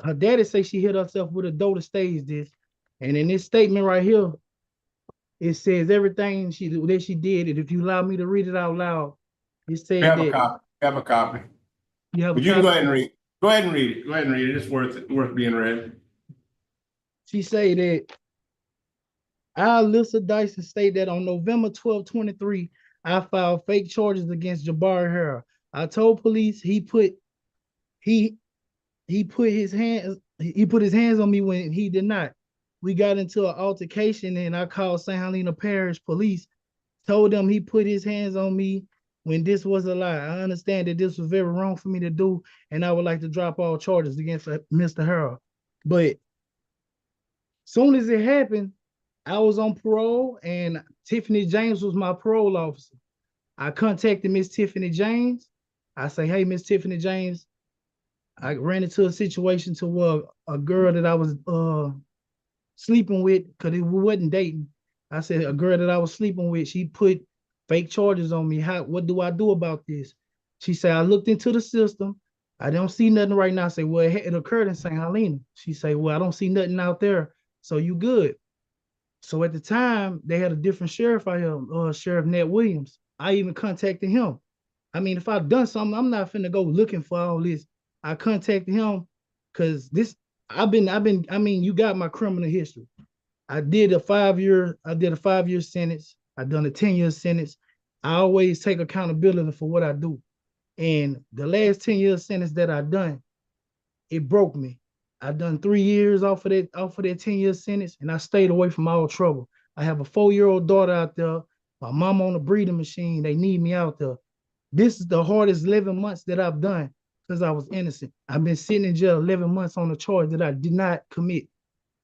Her daddy say she hit herself with a door to stage this. And in this statement right here, it says everything that she did. And if you allow me to read it out loud, it says Have that a copy, have a copy. you have a But you can copy? go ahead and read. Go ahead and read it. Go ahead and read it. It's worth being read. She say that I, Alyssa Dyson, state that on November 12, 23, I filed fake charges against Jabari Harold. I told police he put his hands on me when he did not. We got into an altercation and I called St. Helena Parish Police, told them he put his hands on me when this was a lie. I understand that this was very wrong for me to do, and I would like to drop all charges against Mr. Harold. But soon as it happened, I was on parole and Tiffany James was my parole officer. I contacted Miss Tiffany James. I say, hey, Miss Tiffany James, I ran into a situation to where a girl that I was sleeping with, because we wasn't dating. I said, a girl that I was sleeping with, she put fake charges on me. What do I do about this? She said, I looked into the system. I don't see nothing right now. I say, well, it occurred in St. Helena. She said, well, I don't see nothing out there. So you good. So at the time, they had a different sheriff out here, Sheriff Ned Williams. I even contacted him. I mean, if I've done something, I'm not finna go looking for all this. I contacted him because I mean, you got my criminal history. I did a 5-year sentence. I done a 10-year sentence. I always take accountability for what I do. And the last 10-year sentence that I done, it broke me. I done 3 years off of that 10-year sentence, and I stayed away from all trouble. I have a 4-year-old daughter out there. My mom on a breathing machine. They need me out there. This is the hardest 11 months that I've done since I was innocent. I've been sitting in jail 11 months on a charge that I did not commit.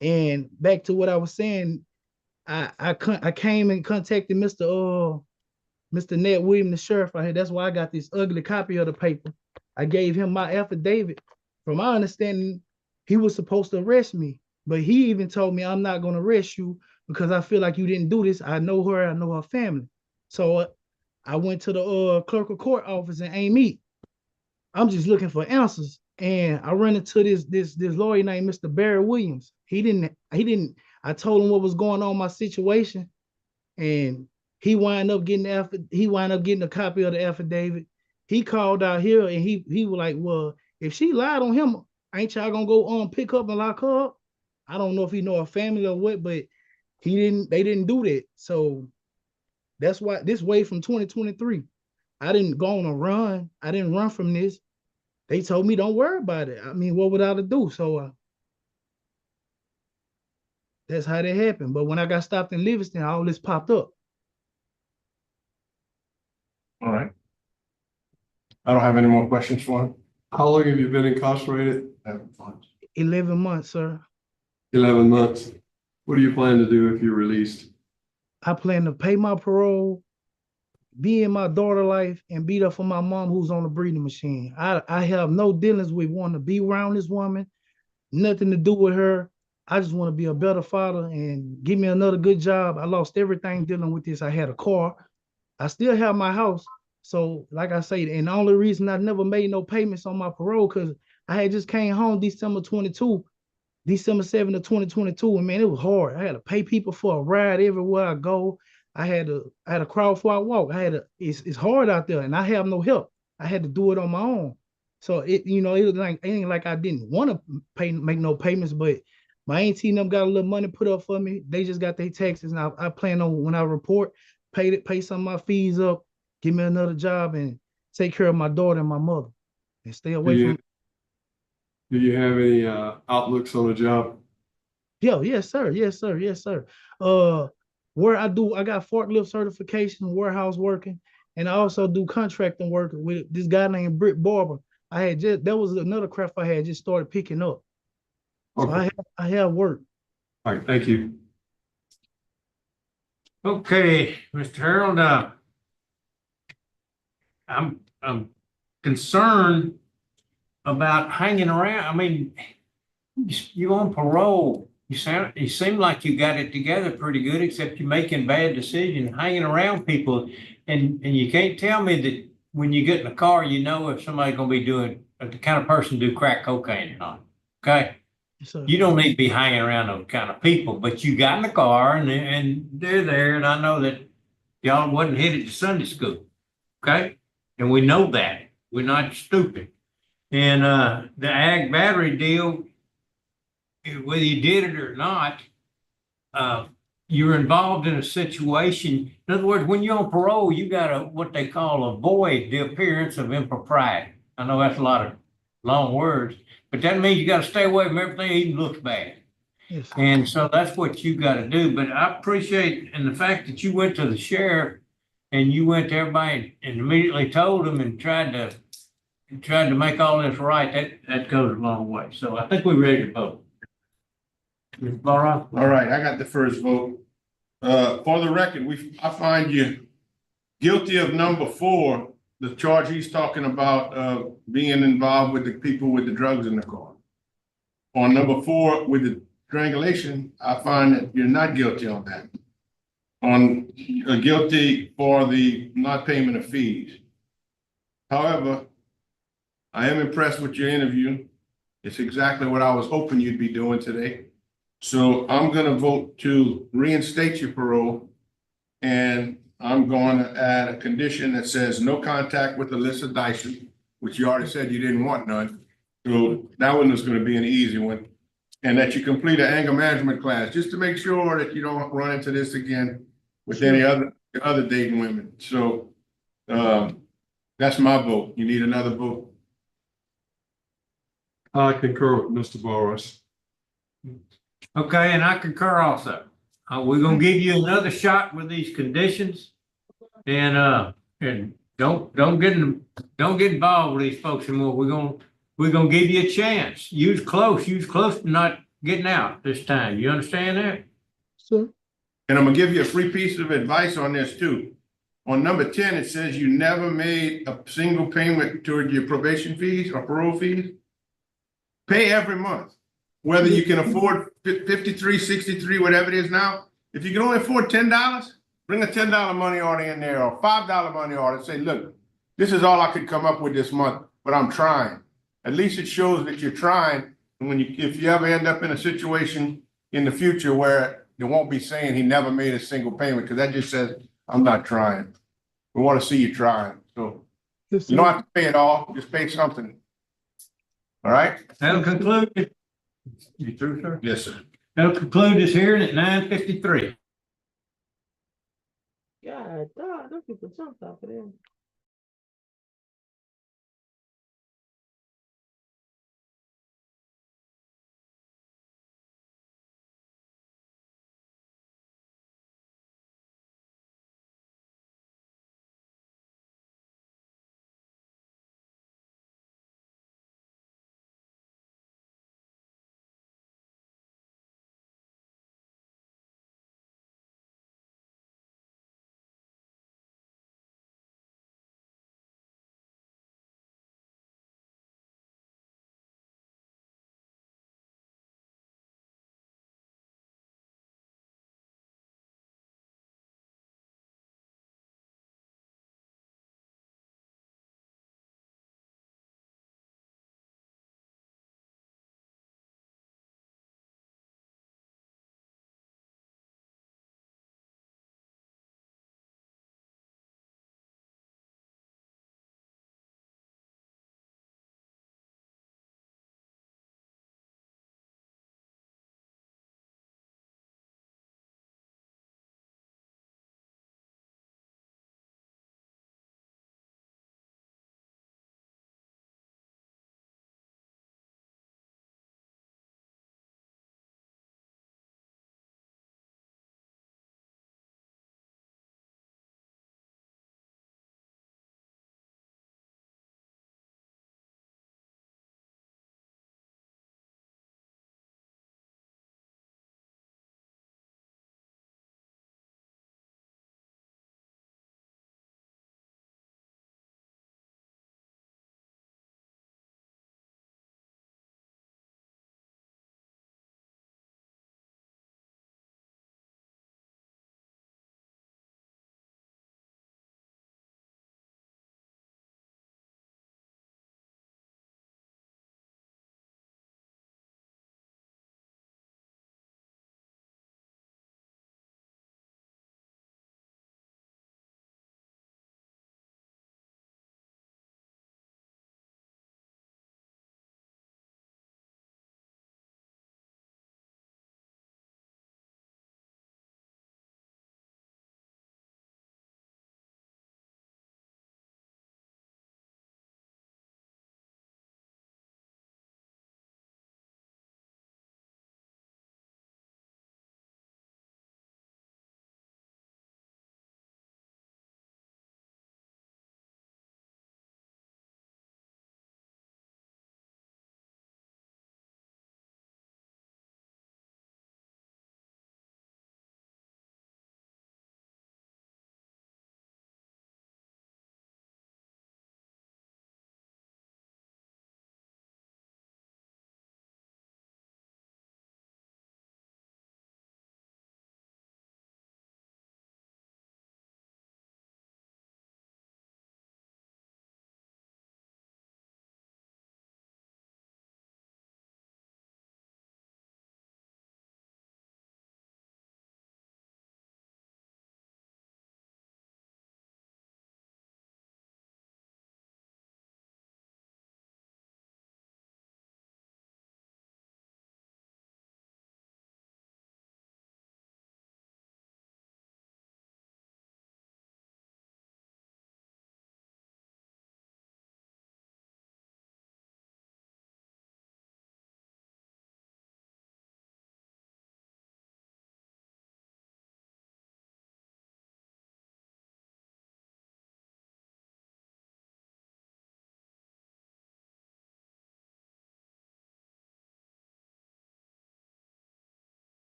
And back to what I was saying, I came and contacted Mr. Ned Williams, the sheriff right here. That's why I got this ugly copy of the paper. I gave him my affidavit. From my understanding, he was supposed to arrest me, but he even told me, I'm not going to arrest you because I feel like you didn't do this. I know her, I know her family. So I went to the clerk of court office in Amy. I'm just looking for answers. And I ran into this lawyer named Mr. Barry Williams. I told him what was going on in my situation, and he wound up getting a copy of the affidavit. He called out here and he was like, well, if she lied on him, ain't y'all gonna go pick up and lock her up? I don't know if he know her family or what, but they didn't do that. So that's why this way from 2023. I didn't go on a run. I didn't run from this. They told me don't worry about it. I mean, what would I do? So that's how that happened. But when I got stopped in Livingston, all this popped up. All right. I don't have any more questions for him. How long have you been incarcerated? 11 months, sir. 11 months. What do you plan to do if you're released? I plan to pay my parole, be in my daughter's life, and be there for my mom who's on the breathing machine. I have no dealings with wanting to be around this woman, nothing to do with her. I just want to be a better father and give me another good job. I lost everything dealing with this. I had a car. I still have my house. So like I say, and the only reason I never made no payments on my parole, because I had just came home December 7 of 2022, and man, it was hard. I had to pay people for a ride everywhere I go. I had to crawl before I walk. It's hard out there and I have no help. I had to do it on my own. So it was like, it ain't like I didn't want to make no payments, but my auntie and them got a little money put up for me. They just got their taxes. And I plan on, when I report, pay some of my fees up, give me another job and take care of my daughter and my mother and stay away from. Do you have any outlooks on a job? Yeah, yes, sir. Yes, sir. Yes, sir. Where I got forklift certification, warehouse working, and I also do contracting work with this guy named Britt Barber. That was another craft I had just started picking up. So Okay. I have work. All right, thank you. Okay, Mr. Harold, I'm concerned about hanging around. I mean, you on parole. You seem like you got it together pretty good, except you're making bad decisions, hanging around people, and you can't tell me that when you get in the car, you know if somebody's gonna be doing the kind of person do crack cocaine or not. Okay, Yes, sir. you don't need to be hanging around those kind of people, but you got in the car and they're there, and I know that y'all wasn't headed to Sunday school. Okay, and we know that we're not stupid. And the ag battery deal, whether you did it or not, you're involved in a situation. In other words, when you're on parole, you got to what they call avoid the appearance of impropriety. I know that's a lot of long words, but that means you got to stay away from everything that even looks bad. Yes, sir. And so that's what you got to do. But I appreciate and the fact that you went to the sheriff and you went to everybody and immediately told them and tried to make all this right. That goes a long way. So I think we're ready to vote. Ms. Barra? All right, I got the first vote. For the record, I find you guilty of number 4, the charge he's talking about, being involved with the people with the drugs in the car. On number 4, with the strangulation, I find that you're not guilty on that. Guilty for the not payment of fees. However, I am impressed with your interview. It's exactly what I was hoping you'd be doing today. So I'm gonna vote to reinstate your parole. And I'm going to add a condition that says no contact with Alyssa Dyson, which you already said you didn't want none. So that one is gonna be an easy one. And that you complete an anger management class, just to make sure that you don't run into this again with any other dating women. So that's my vote. You need another vote. I concur with Mr. Boris. Okay, and I concur also. We're gonna give you another shot with these conditions. And don't get involved with these folks anymore. We're gonna give you a chance. Use close to not getting out this time. You understand that? Sir. And I'm gonna give you a free piece of advice on this too. On number 10, it says you never made a single payment toward your probation fees or parole fees. Pay every month. Whether you can afford 53, 63, whatever it is now. If you can only afford $10, bring a $10 money order in there or $5 money order. Say, look, this is all I could come up with this month, but I'm trying. At least it shows that you're trying. And if you ever end up in a situation in the future where they won't be saying he never made a single payment, because that just says, I'm not trying. We want to see you trying. So you don't have to pay it all, just pay something. All right? That'll conclude it. You through, sir? Yes, sir. That'll conclude this hearing at 9:53. God, dog, those people jumped off of them.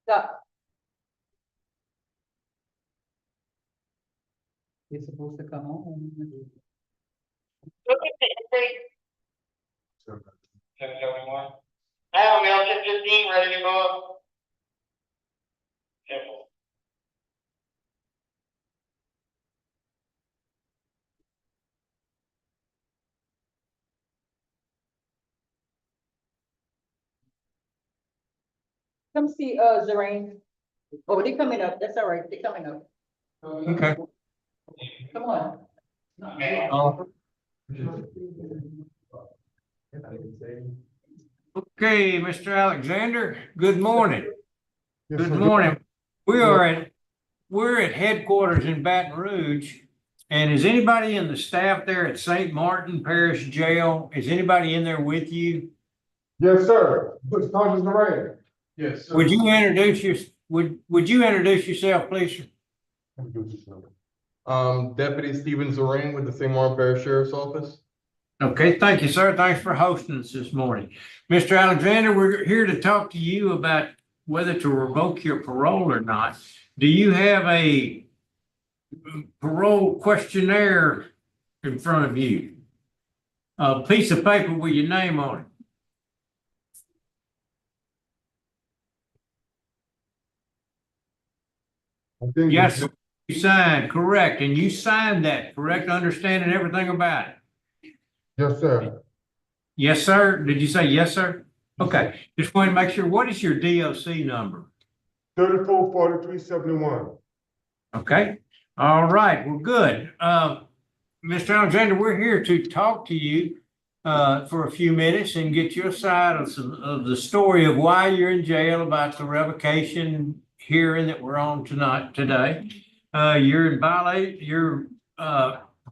Stop. It's supposed to come on. 771. I have a mail 1015 ready to go up. Careful. Come see, Zerain. Oh, they coming up. That's all right. They coming up. Okay. Come on. Okay, Mr. Alexander, good morning. Good morning. We're at headquarters in Baton Rouge. And is anybody in the staff there at St. Martin Parish Jail? Is anybody in there with you? Yes, sir. Sergeant Moran. Yes, sir. Would you introduce yourself, please? Deputy Stephen Zorain with the St. Martin Parish Sheriff's Office. Okay, thank you, sir. Thanks for hosting us this morning. Mr. Alexander, we're here to talk to you about whether to revoke your parole or not. Do you have a parole questionnaire in front of you? A piece of paper with your name on it? Yes, you signed, correct. And you signed that, correct? Understanding everything about it? Yes, sir. Yes, sir. Did you say yes, sir? Okay, just wanted to make sure. What is your DOC number? 344371. Okay, all right, well, good. Mr. Alexander, we're here to talk to you for a few minutes and get your side of the story of why you're in jail, about the revocation hearing that we're on today. You're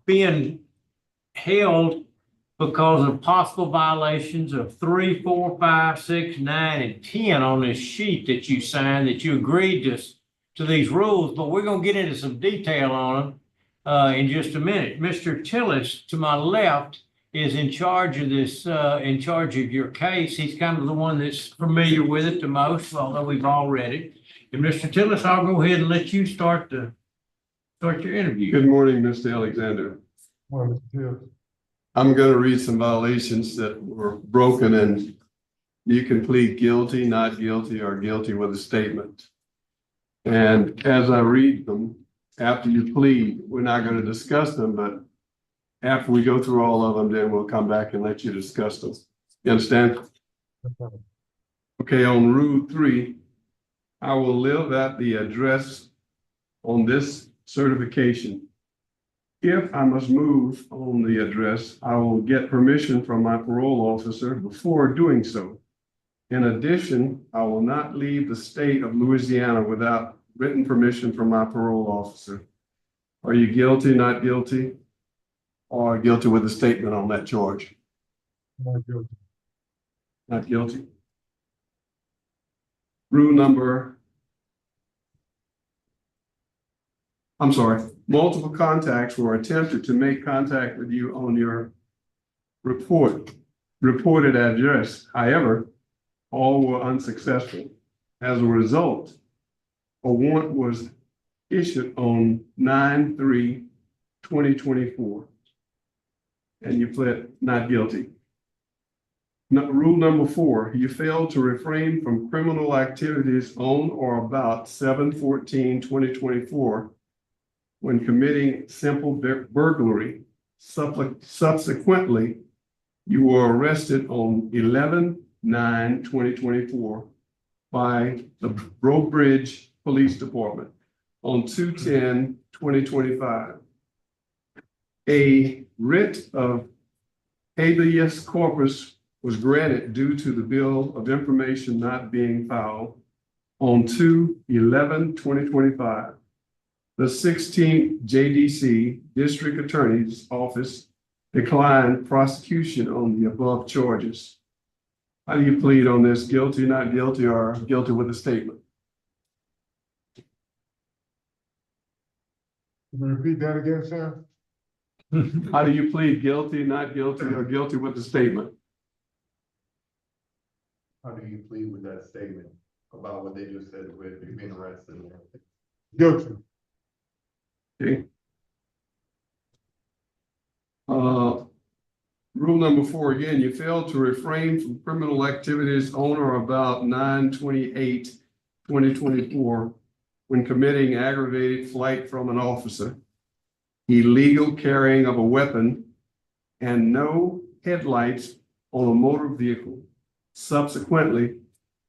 being held because of possible violations of 3, 4, 5, 6, 9, and 10 on this sheet that you signed, that you agreed to these rules, but we're gonna get into some detail on them in just a minute. Mr. Tillis, to my left, is in charge of this, in charge of your case. He's kind of the one that's familiar with it the most, although we've all read it. And Mr. Tillis, I'll go ahead and let you start your interview. Good morning, Mr. Alexander. Morning, Mr. Tillis. I'm going to read some violations that were broken, and you can plead guilty, not guilty, or guilty with a statement. And as I read them, after you plead, we're not going to discuss them, but after we go through all of them, then we'll come back and let you discuss them. You understand? Okay, on Rule 3, I will live at the address on this certification. If I must move on the address, I will get permission from my parole officer before doing so. In addition, I will not leave the state of Louisiana without written permission from my parole officer. Are you guilty, not guilty, or guilty with a statement on that charge? Not guilty. Not guilty. Rule number, I'm sorry, multiple contacts were attempted to make contact with you on your reported address. However, all were unsuccessful. As a result, a warrant was issued on 9/3/2024, and you pled not guilty. Rule number 4, you failed to refrain from criminal activities on or about 7/14/2024 when committing simple burglary. Subsequently, you were arrested on 11/9/2024 by the Broke Bridge Police Department on 2/10/2025. A writ of habeas corpus was granted due to the bill of information not being filed on 2/11/2025. The 16th JDC District Attorney's Office declined prosecution on the above charges. How do you plead on this? Guilty, not guilty, or guilty with a statement? Repeat that again, sir? How do you plead guilty, not guilty, or guilty with the statement? How do you plead with that statement about what they just said with you being arrested? Guilty. Okay. Rule number 4, again, you failed to refrain from criminal activities on or about 9/28/2024 when committing aggravated flight from an officer, illegal carrying of a weapon, and no headlights on a motor vehicle. Subsequently,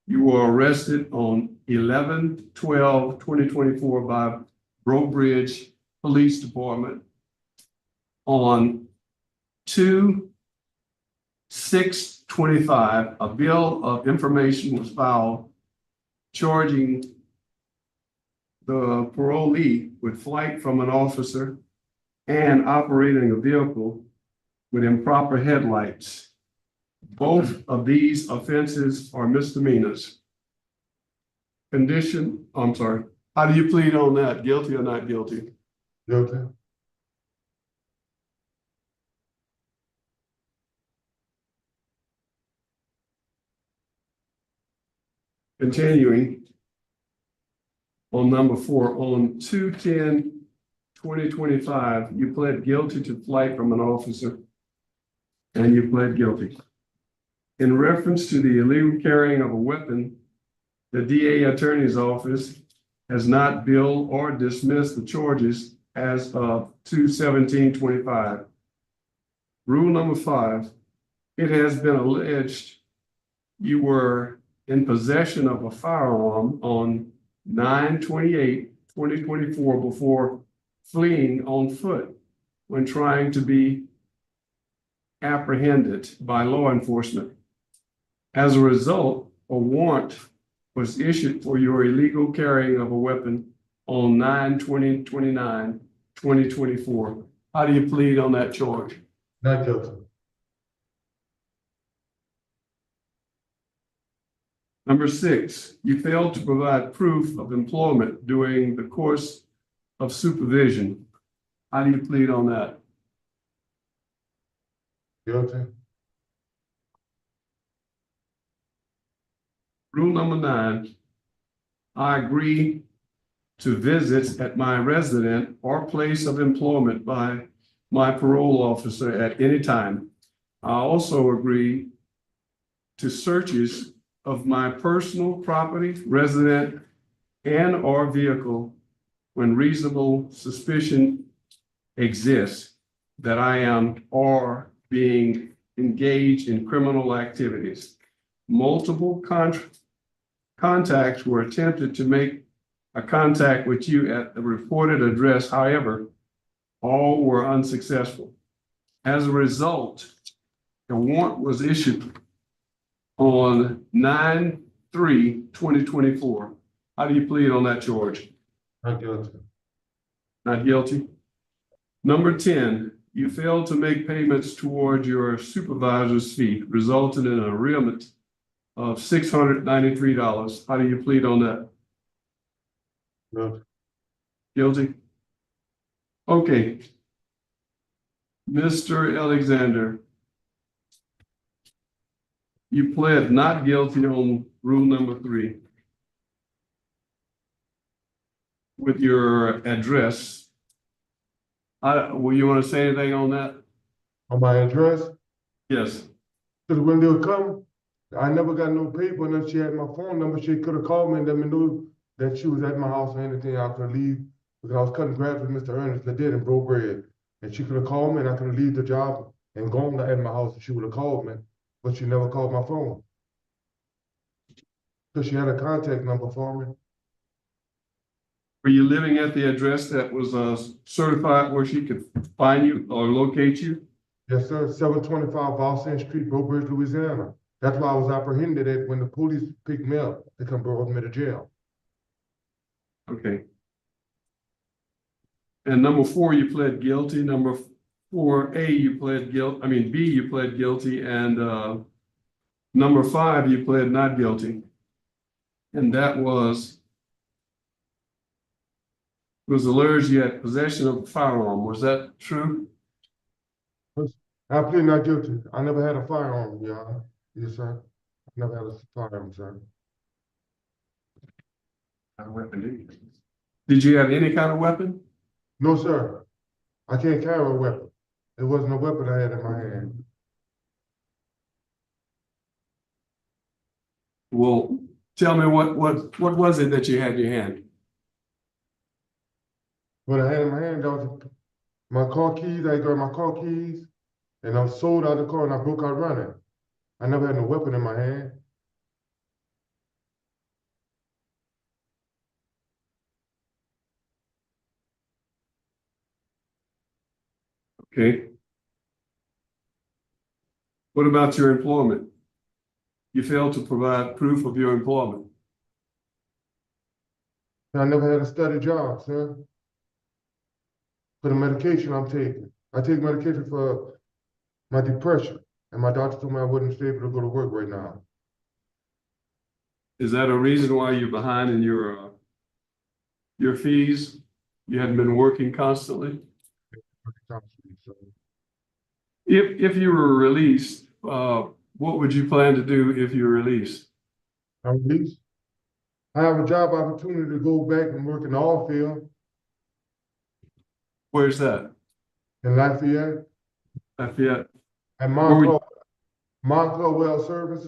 you were arrested on 11/12/2024 by Breaux Bridge Police Department on 2/6/25. A bill of information was filed charging the parolee with flight from an officer and operating a vehicle with improper headlights. Both of these offenses are misdemeanors. How do you plead on that? Guilty or not guilty? Guilty. Continuing on number 4, on 2/10/2025, you pled guilty to flight from an officer and you pled guilty. In reference to the illegal carrying of a weapon, the DA Attorney's Office has not billed or dismissed the charges as of 2/17/25. Rule number 5, it has been alleged you were in possession of a firearm on 9/28/2024 before fleeing on foot when trying to be apprehended by law enforcement. As a result, a warrant was issued for your illegal carrying of a weapon on 9/20/29/2024. How do you plead on that charge? Not guilty. Number 6, you failed to provide proof of employment during the course of supervision. How do you plead on that? Guilty. Rule number 9, I agree to visits at my residence or place of employment by my parole officer at any time. I also agree to searches of my personal property, resident, and or vehicle when reasonable suspicion exists that I am or being engaged in criminal activities. Multiple contacts were attempted to make a contact with you at the reported address. However, all were unsuccessful. As a result, a warrant was issued on 9/3/2024. How do you plead on that charge? Not guilty. Not guilty. Number 10, you failed to make payments toward your supervisor's fee, resulting in an arrearment of $693. How do you plead on that? Guilty. Guilty? Okay. Mr. Alexander, you pled not guilty on rule number 3 with your address. Will you want to say anything on that? On my address? Yes. Because when they would come, I never got no paper, and if she had my phone number, she could have called me and let me know that she was at my house or anything. I could leave because I was cutting grass with Mr. Ernest Ledid in Breaux Bridge. And she could have called me and I could have leave the job and gone at my house and she would have called me, but she never called my phone. Because she had a contact number for me. Were you living at the address that was certified where she could find you or locate you? Yes, sir. 725 Boston Street, Breaux Bridge, Louisiana. That's why I was apprehended at when the police picked me up to come bring me to jail. Okay. And number 4, you pled guilty. Number 4A, you pled guilty. B, you pled guilty. And number 5, you pled not guilty. And that was was alleged you had possession of a firearm. Was that true? I plead not guilty. I never had a firearm, Your Honor. Yes, sir. I never had a firearm, sir. What weapon did you? Did you have any kind of weapon? No, sir. I can't carry a weapon. It wasn't a weapon I had in my hand. Well, tell me what was it that you had in your hand? What I had in my hand, that was my car keys. I grabbed my car keys and I sold out the car and I broke out running. I never had no weapon in my hand. Okay. What about your employment? You failed to provide proof of your employment. I never had a steady job, sir. For the medication I'm taking. I take medication for my depression. And my doctor told me I wouldn't be able to go to work right now. Is that a reason why you're behind in your fees? You hadn't been working constantly? If you were released, what would you plan to do if you're released? I'm released. I have a job opportunity to go back and work in the oil field Where's that? in Lafayette Lafayette. at Where Montclair Well Service.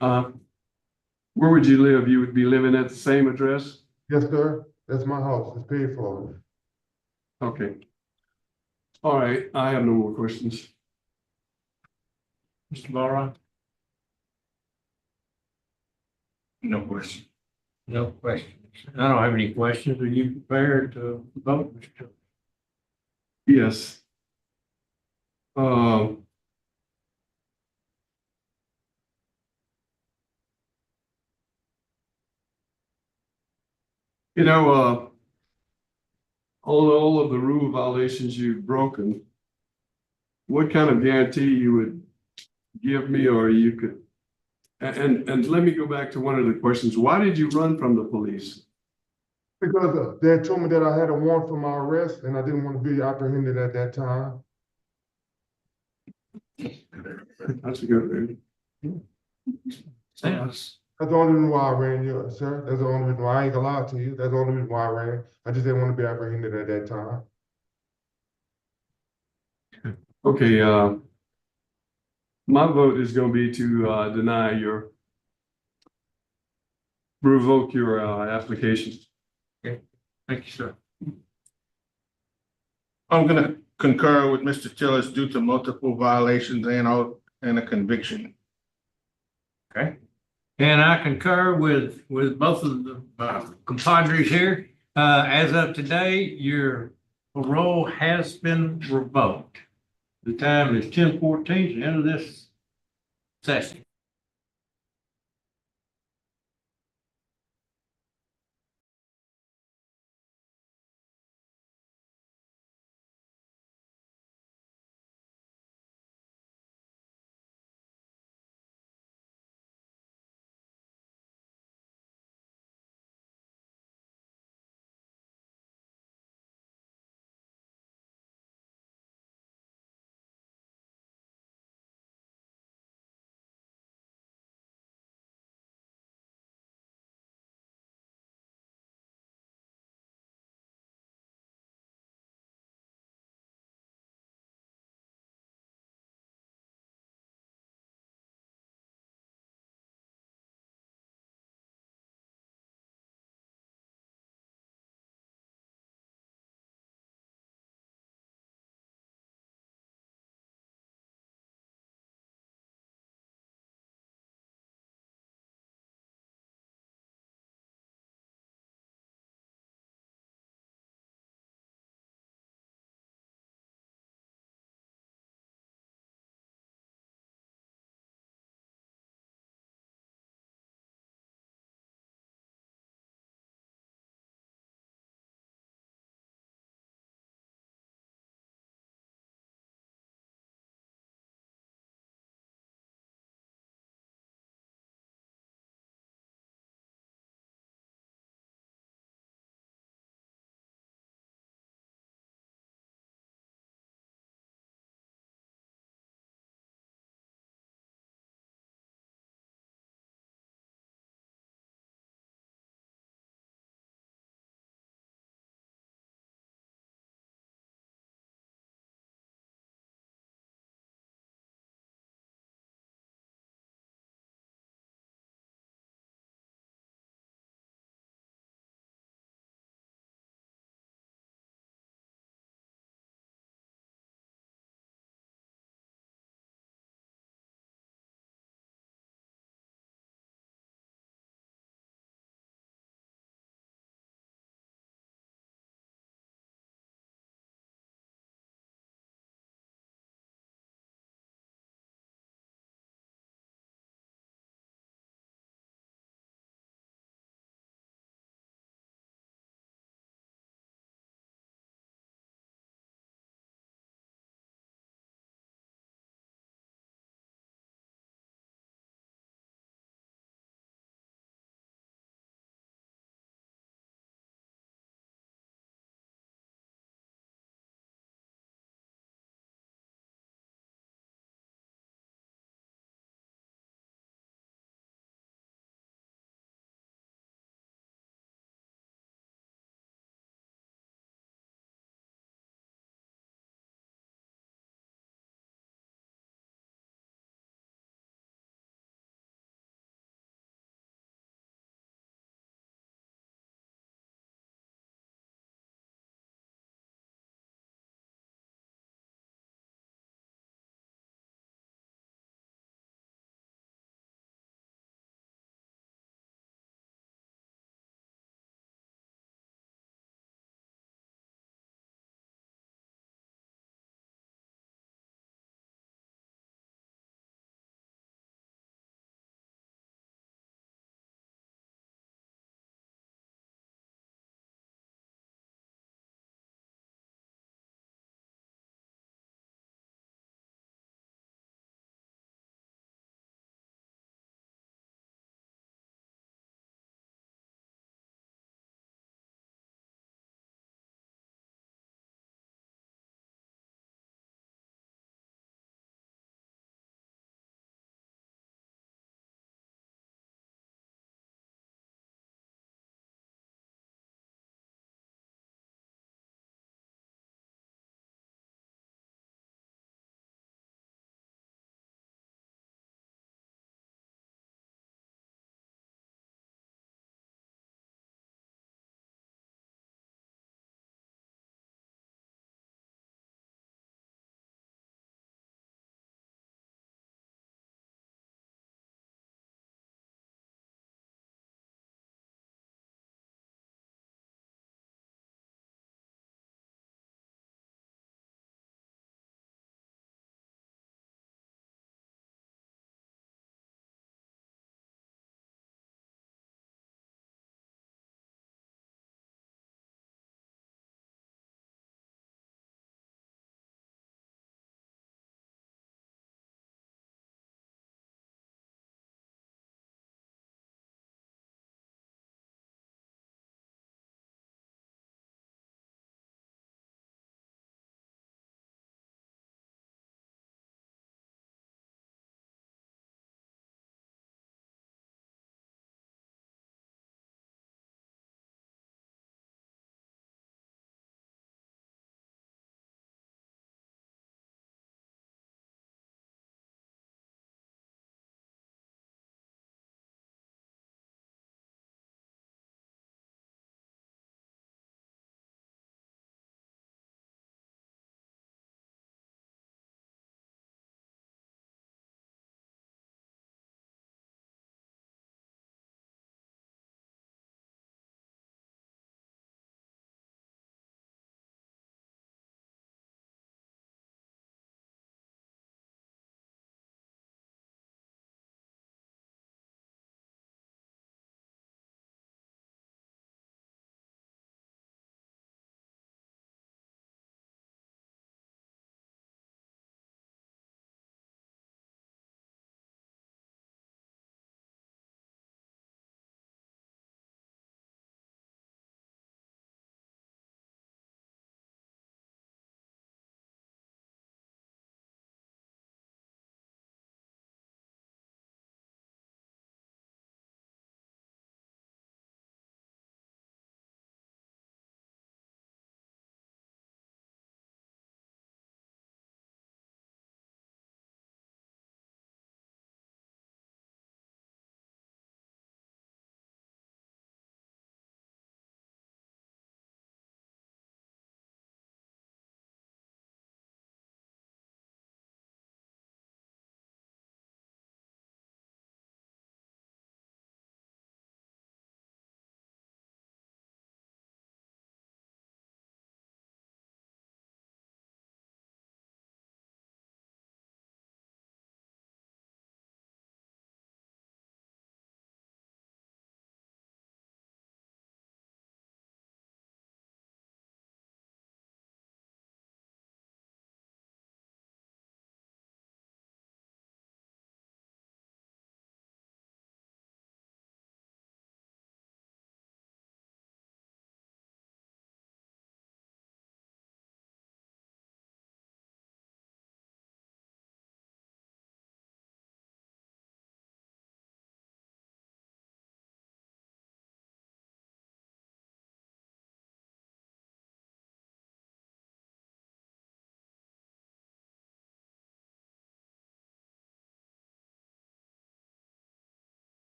where would you live? You would be living at the same address? Yes, sir. That's my house. It's paid for. Okay. All right, I have no more questions. Mr. Barra? No question. No questions. I don't have any questions. Are you prepared to vote, Mr.? Yes. You know, all of the rule violations you've broken, what kind of guarantee you would give me, or you could, and let me go back to one of the questions. Why did you run from the police? Because they told me that I had a warrant for my arrest and I didn't want to be apprehended at that time. That's a good thing. Sounds. That's the only reason why I ran, you, sir. That's the only reason why. I ain't gonna lie to you. That's the only reason why I ran. I just didn't want to be apprehended at that time. Okay, my vote is gonna be to revoke your application. Okay, thank you, sir. I'm gonna concur with Mr. Tillis due to multiple violations and a conviction. Okay. And I concur with both of the compadres here. As of today, your parole has been revoked. The time is 10:14, the end of this session.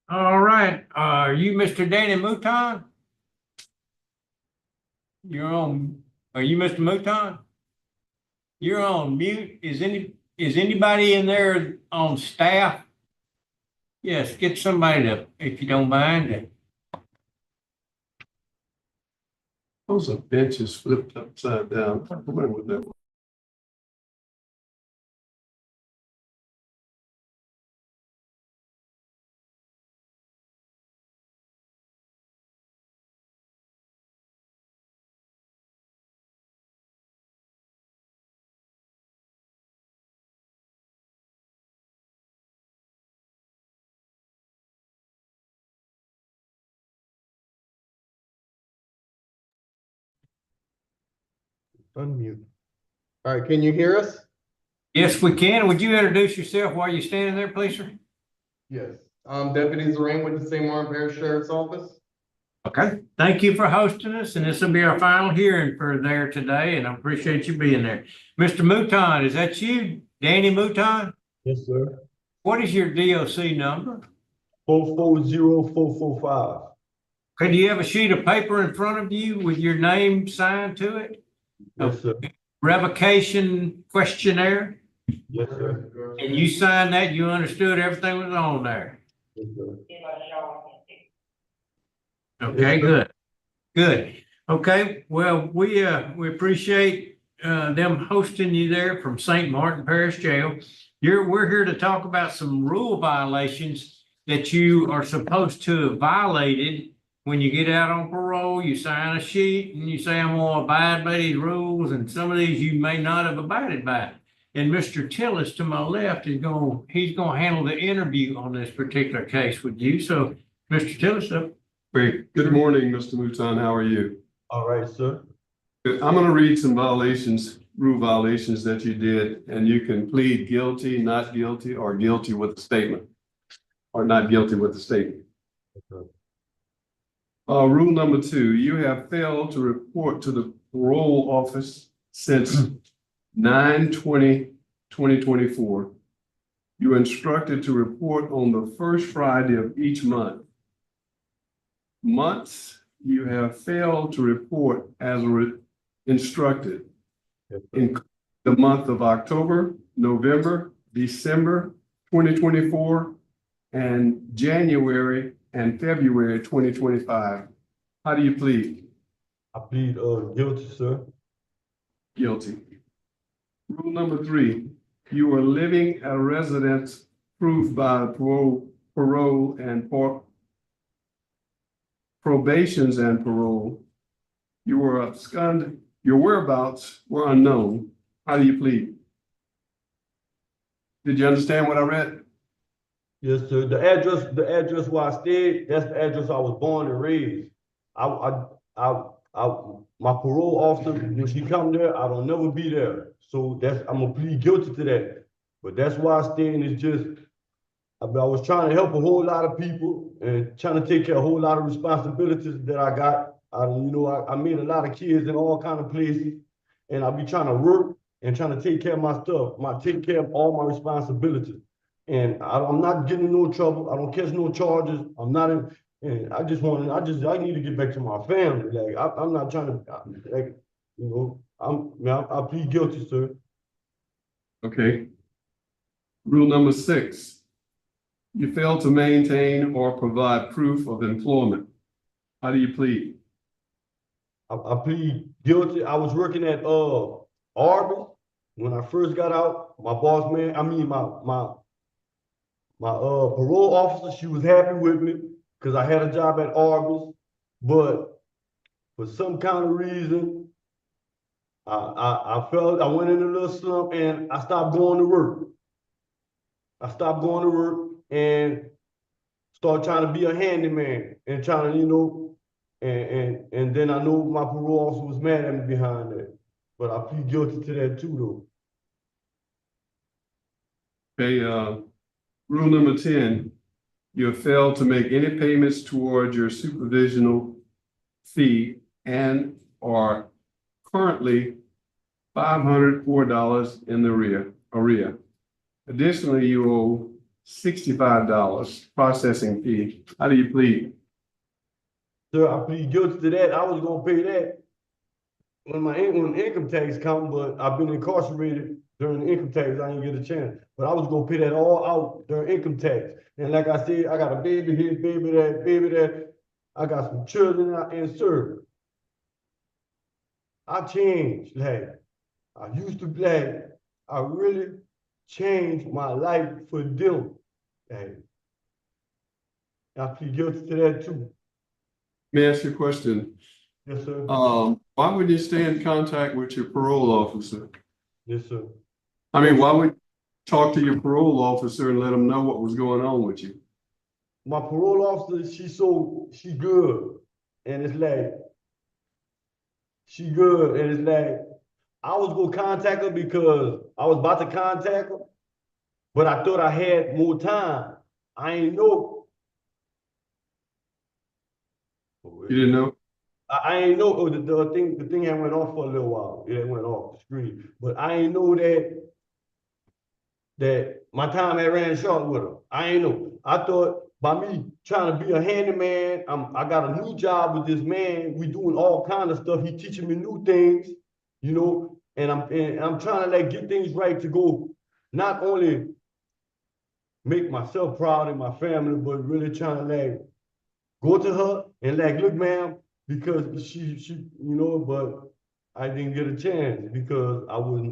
All right, are you Mr. Danny Mouton? Are you Mr. Mouton? You're on mute. Is anybody in there on staff? Yes, get somebody to, if you don't mind. Those are benches flipped upside down. What was that? Unmute. All right, can you hear us? Yes, we can. Would you introduce yourself while you're standing there, please, sir? Yes. Deputy Zarain with the St. Martin Parish Sheriff's Office. Okay, thank you for hosting us, and this will be our final hearing for there today, and I appreciate you being there. Mr. Mouton, is that you, Danny Mouton? Yes, sir. What is your DOC number? 440445. Okay, do you have a sheet of paper in front of you with your name signed to it? Yes, sir. Revocation questionnaire? Yes, sir. And you signed that, you understood everything was on there? Yes, sir. Okay, good, good. Okay, well, we appreciate them hosting you there from St. Martin Parish Jail. We're here to talk about some rule violations that you are supposed to have violated. When you get out on parole, you sign a sheet and you say, I'm gonna abide by these rules, and some of these you may not have abided by. And Mr. Tillis to my left he's gonna handle the interview on this particular case with you. So, Mr. Tillis, Great. Good morning, Mr. Mouton. How are you? All right, sir. Good. I'm gonna read some rule violations that you did, and you can plead guilty, not guilty, or guilty with a statement, or not guilty with a statement. Okay. Rule number 2, you have failed to report to the parole office since 9/20/2024. You are instructed to report on the first Friday of each month. Months you have failed to report as instructed in the month of October, November, December 2024, and January and February 2025. How do you plead? I plead guilty, sir. Guilty. Rule number 3, you are living at a residence approved by parole and probations and parole. You were absconded, your whereabouts were unknown. How do you plead? Did you understand what I read? Yes, sir. The address where I stayed, that's the address I was born and raised. My parole officer, when she come there, I don't never be there. So I'm gonna plead guilty to that. But that's why I stay, and it's just, I was trying to help a whole lot of people and trying to take care of a whole lot of responsibilities that I got. I made a lot of kids in all kind of places, and I be trying to work and trying to take care of my stuff, take care of all my responsibilities. And I'm not getting in no trouble. I don't catch no charges. I'm not in, and I need to get back to my family. Like, I'm not trying to, like, I plead guilty, sir. Okay. Rule number 6, you fail to maintain or provide proof of employment. How do you plead? I plead guilty. I was working at Arby's when I first got out. My boss man, my parole officer, she was happy with me because I had a job at Arby's, but for some kind of reason, I went in a little slump and I stopped going to work. I stopped going to work and started trying to be a handyman and trying to, and then I know my parole officer was mad at me behind that, but I plead guilty to that too, though. Okay, rule number 10, you have failed to make any payments towards your supervisional fee and are currently $504 in the arrear. Additionally, you owe $65 processing fee. How do you plead? Sir, I plead guilty to that. I was gonna pay that when income tax come, but I've been incarcerated during the income tax. I didn't get a chance, but I was gonna pay that all out during income tax. And like I said, I got a baby here, baby there, baby there. I got some children out, and sir, I changed. Like I used to, like I really changed my life for them. Like I plead guilty to that too. Let me ask you a question. Yes, sir. Why would you stay in contact with your parole officer? Yes, sir. I mean, why would you talk to your parole officer and let them know what was going on with you? My parole officer, she good. And it's like, she good. And it's like, I was gonna contact her because I was about to contact her, but I thought I had more time. I ain't know. You didn't know? I ain't know. Oh, the thing had went off for a little while. It went off the screen. But I ain't know that my time had ran short with her. I ain't know. I thought by me trying to be a handyman, I got a new job with this man. We doing all kind of stuff. He teaching me new things, you know, and I'm trying to like get things right to go, not only make myself proud and my family, but really trying to like go to her and like, look, ma'am, because she, you know, but I didn't get a chance because I wouldn't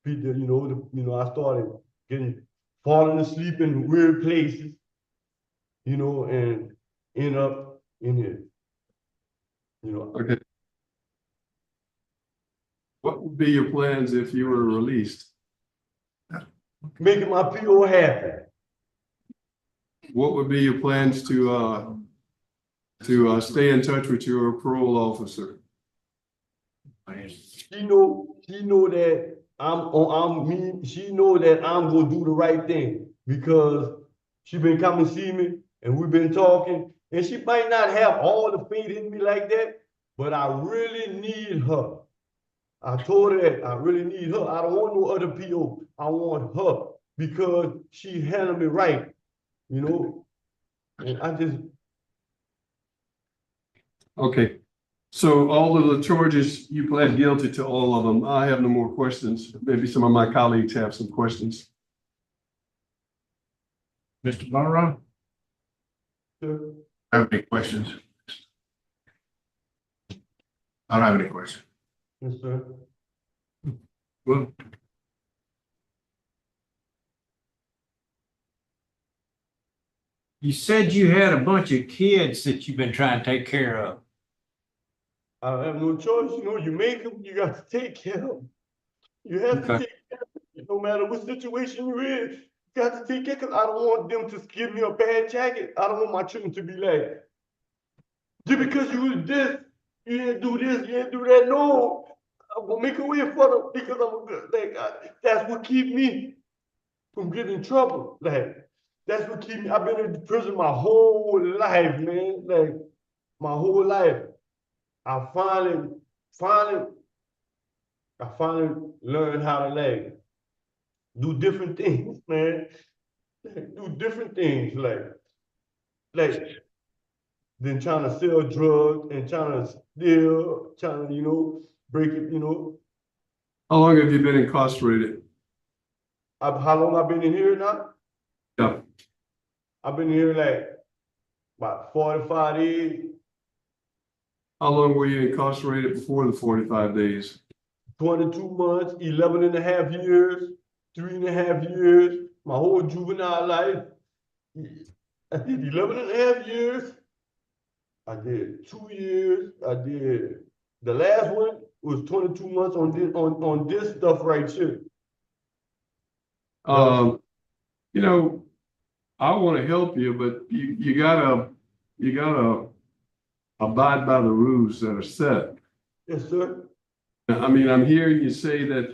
be the, I started falling asleep in weird places, you know, and end up in it, you know. Okay. What would be your plans if you were released? Making my PO happen. What would be your plans to stay in touch with your parole officer? She know that she know that I'm gonna do the right thing because she been coming see me and we've been talking, and she might not have all the faith in me like that, but I really need her. I told her that I really need her. I don't want no other PO. I want her because she handled me right, you know. And I just Okay. So all of the charges, you pled guilty to all of them. I have no more questions. Maybe some of my colleagues have some questions. Mr. Barra, sure. have any questions? I don't have any questions. Yes, sir. Well, You said you had a bunch of kids that you've been trying to take care of. I have no choice. You know, you make them, you got to take care of them. You have to take care of them. No matter what situation you're in, you got to take care because I don't want them to give me a bad jacket. I don't want my children to be like, just because you was this, you didn't do this, you didn't do that. No, I'm gonna make a way for them because I'm good. Like, that's what keep me from getting in trouble. Like, that's what keep me. I've been in prison my whole life, man. Like, my whole life. I finally learned how to like do different things, man. Do different things, like than trying to sell drugs and trying to steal, trying to, you know, break it, you know. How long have you been incarcerated? How long I've been in here now? Yeah. I've been here like about 45 days. How long were you incarcerated before the 45 days? 22 months, 11 and a half years, 3.5 years, my whole juvenile life. I did 11 and a half years. I did 2 years. I did, the last one was 22 months on this stuff right here. You know, I want to help you, but you gotta abide by the rules that are set. Yes, sir. I mean, I'm hearing you say that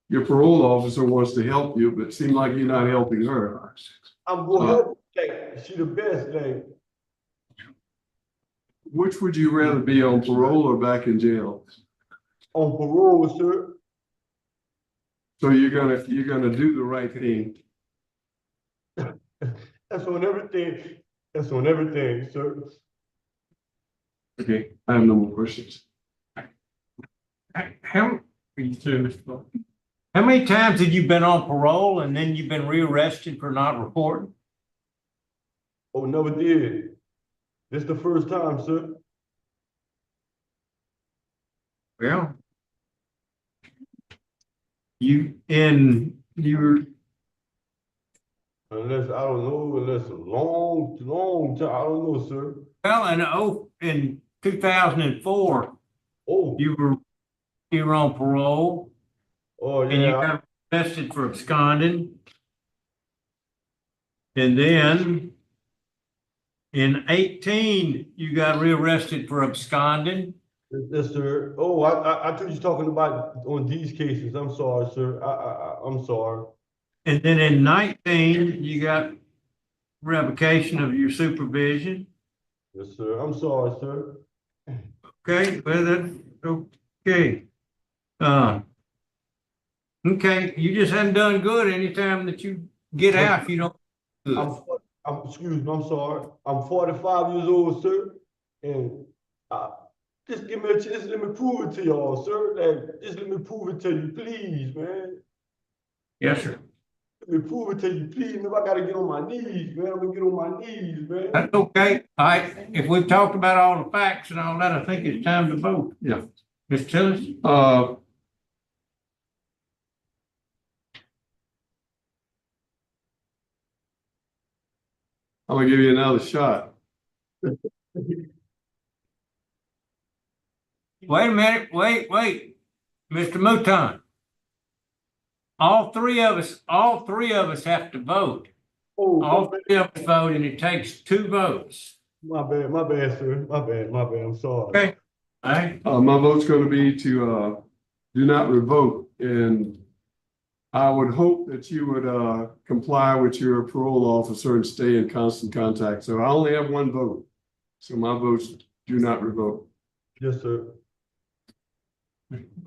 your parole officer wants to help you, but it seems like you're not helping her. I'm gonna help. Like, she the best. Like, which would you rather be, on parole or back in jail? On parole, sir. So you're gonna do the right thing. That's on everything. That's on everything, sir. Okay, I have no more questions. How many times have you been on parole and then you've been rearrested for not reporting? Oh, never did. This the first time, sir. Well, you're Unless, I don't know, unless a long time, I don't know, sir. well, in 2004, Oh, you were on parole oh, and you yeah, got arrested for absconding. And then in 18, you got rearrested for absconding. yes, sir. Oh, I thought you were talking about on these cases. I'm sorry, sir. I'm sorry. And then in 19, you got revocation of your supervision. Yes, sir. I'm sorry, sir. Okay, well, that's okay. Okay, you just haven't done good anytime that you get out, you don't. Excuse me, I'm sorry. I'm 45 years old, sir. And just give me a chance, let me prove it to y'all, sir. Like, just let me prove it to you, please, man. Yes, sir. Let me prove it to you, please. If I gotta get on my knees, man, I'm gonna get on my knees, man. That's okay. All right, if we've talked about all the facts and all that, I think it's time to vote. Yeah. Ms. Tillis? I'm gonna give you another shot. Wait a minute, wait. Mr. Mouton. All three of us have to vote. Oh, All three of us vote, and it takes 2 votes. my bad, sir. My bad. I'm sorry. Okay. All right. My vote's gonna be to do not revoke, and I would hope that you would comply with your parole officer and stay in constant contact. So I only have 1 vote. So my vote's do not revoke. Yes, sir.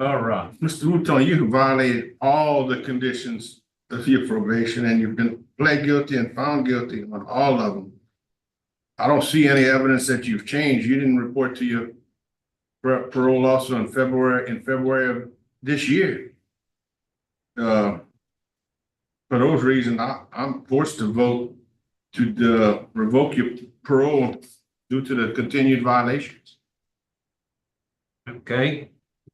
All right. Mr. Mouton, you have violated all the conditions of your probation and you've been pled guilty and found guilty on all of them. I don't see any evidence that you've changed. You didn't report to your parole officer in February of this year. For those reasons, I'm forced to vote to revoke your parole due to the continued violations. Okay.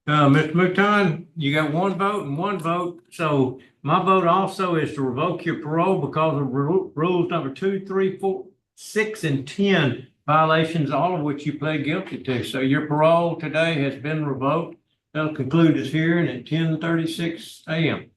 Mr. Mouton, you got 1 vote and 1 vote. So my vote also is to revoke your parole because of rules number 2, 3, 4, 6, and 10 violations, all of which you pled guilty to. So your parole today has been revoked. That'll conclude this hearing at 10:36 a.m.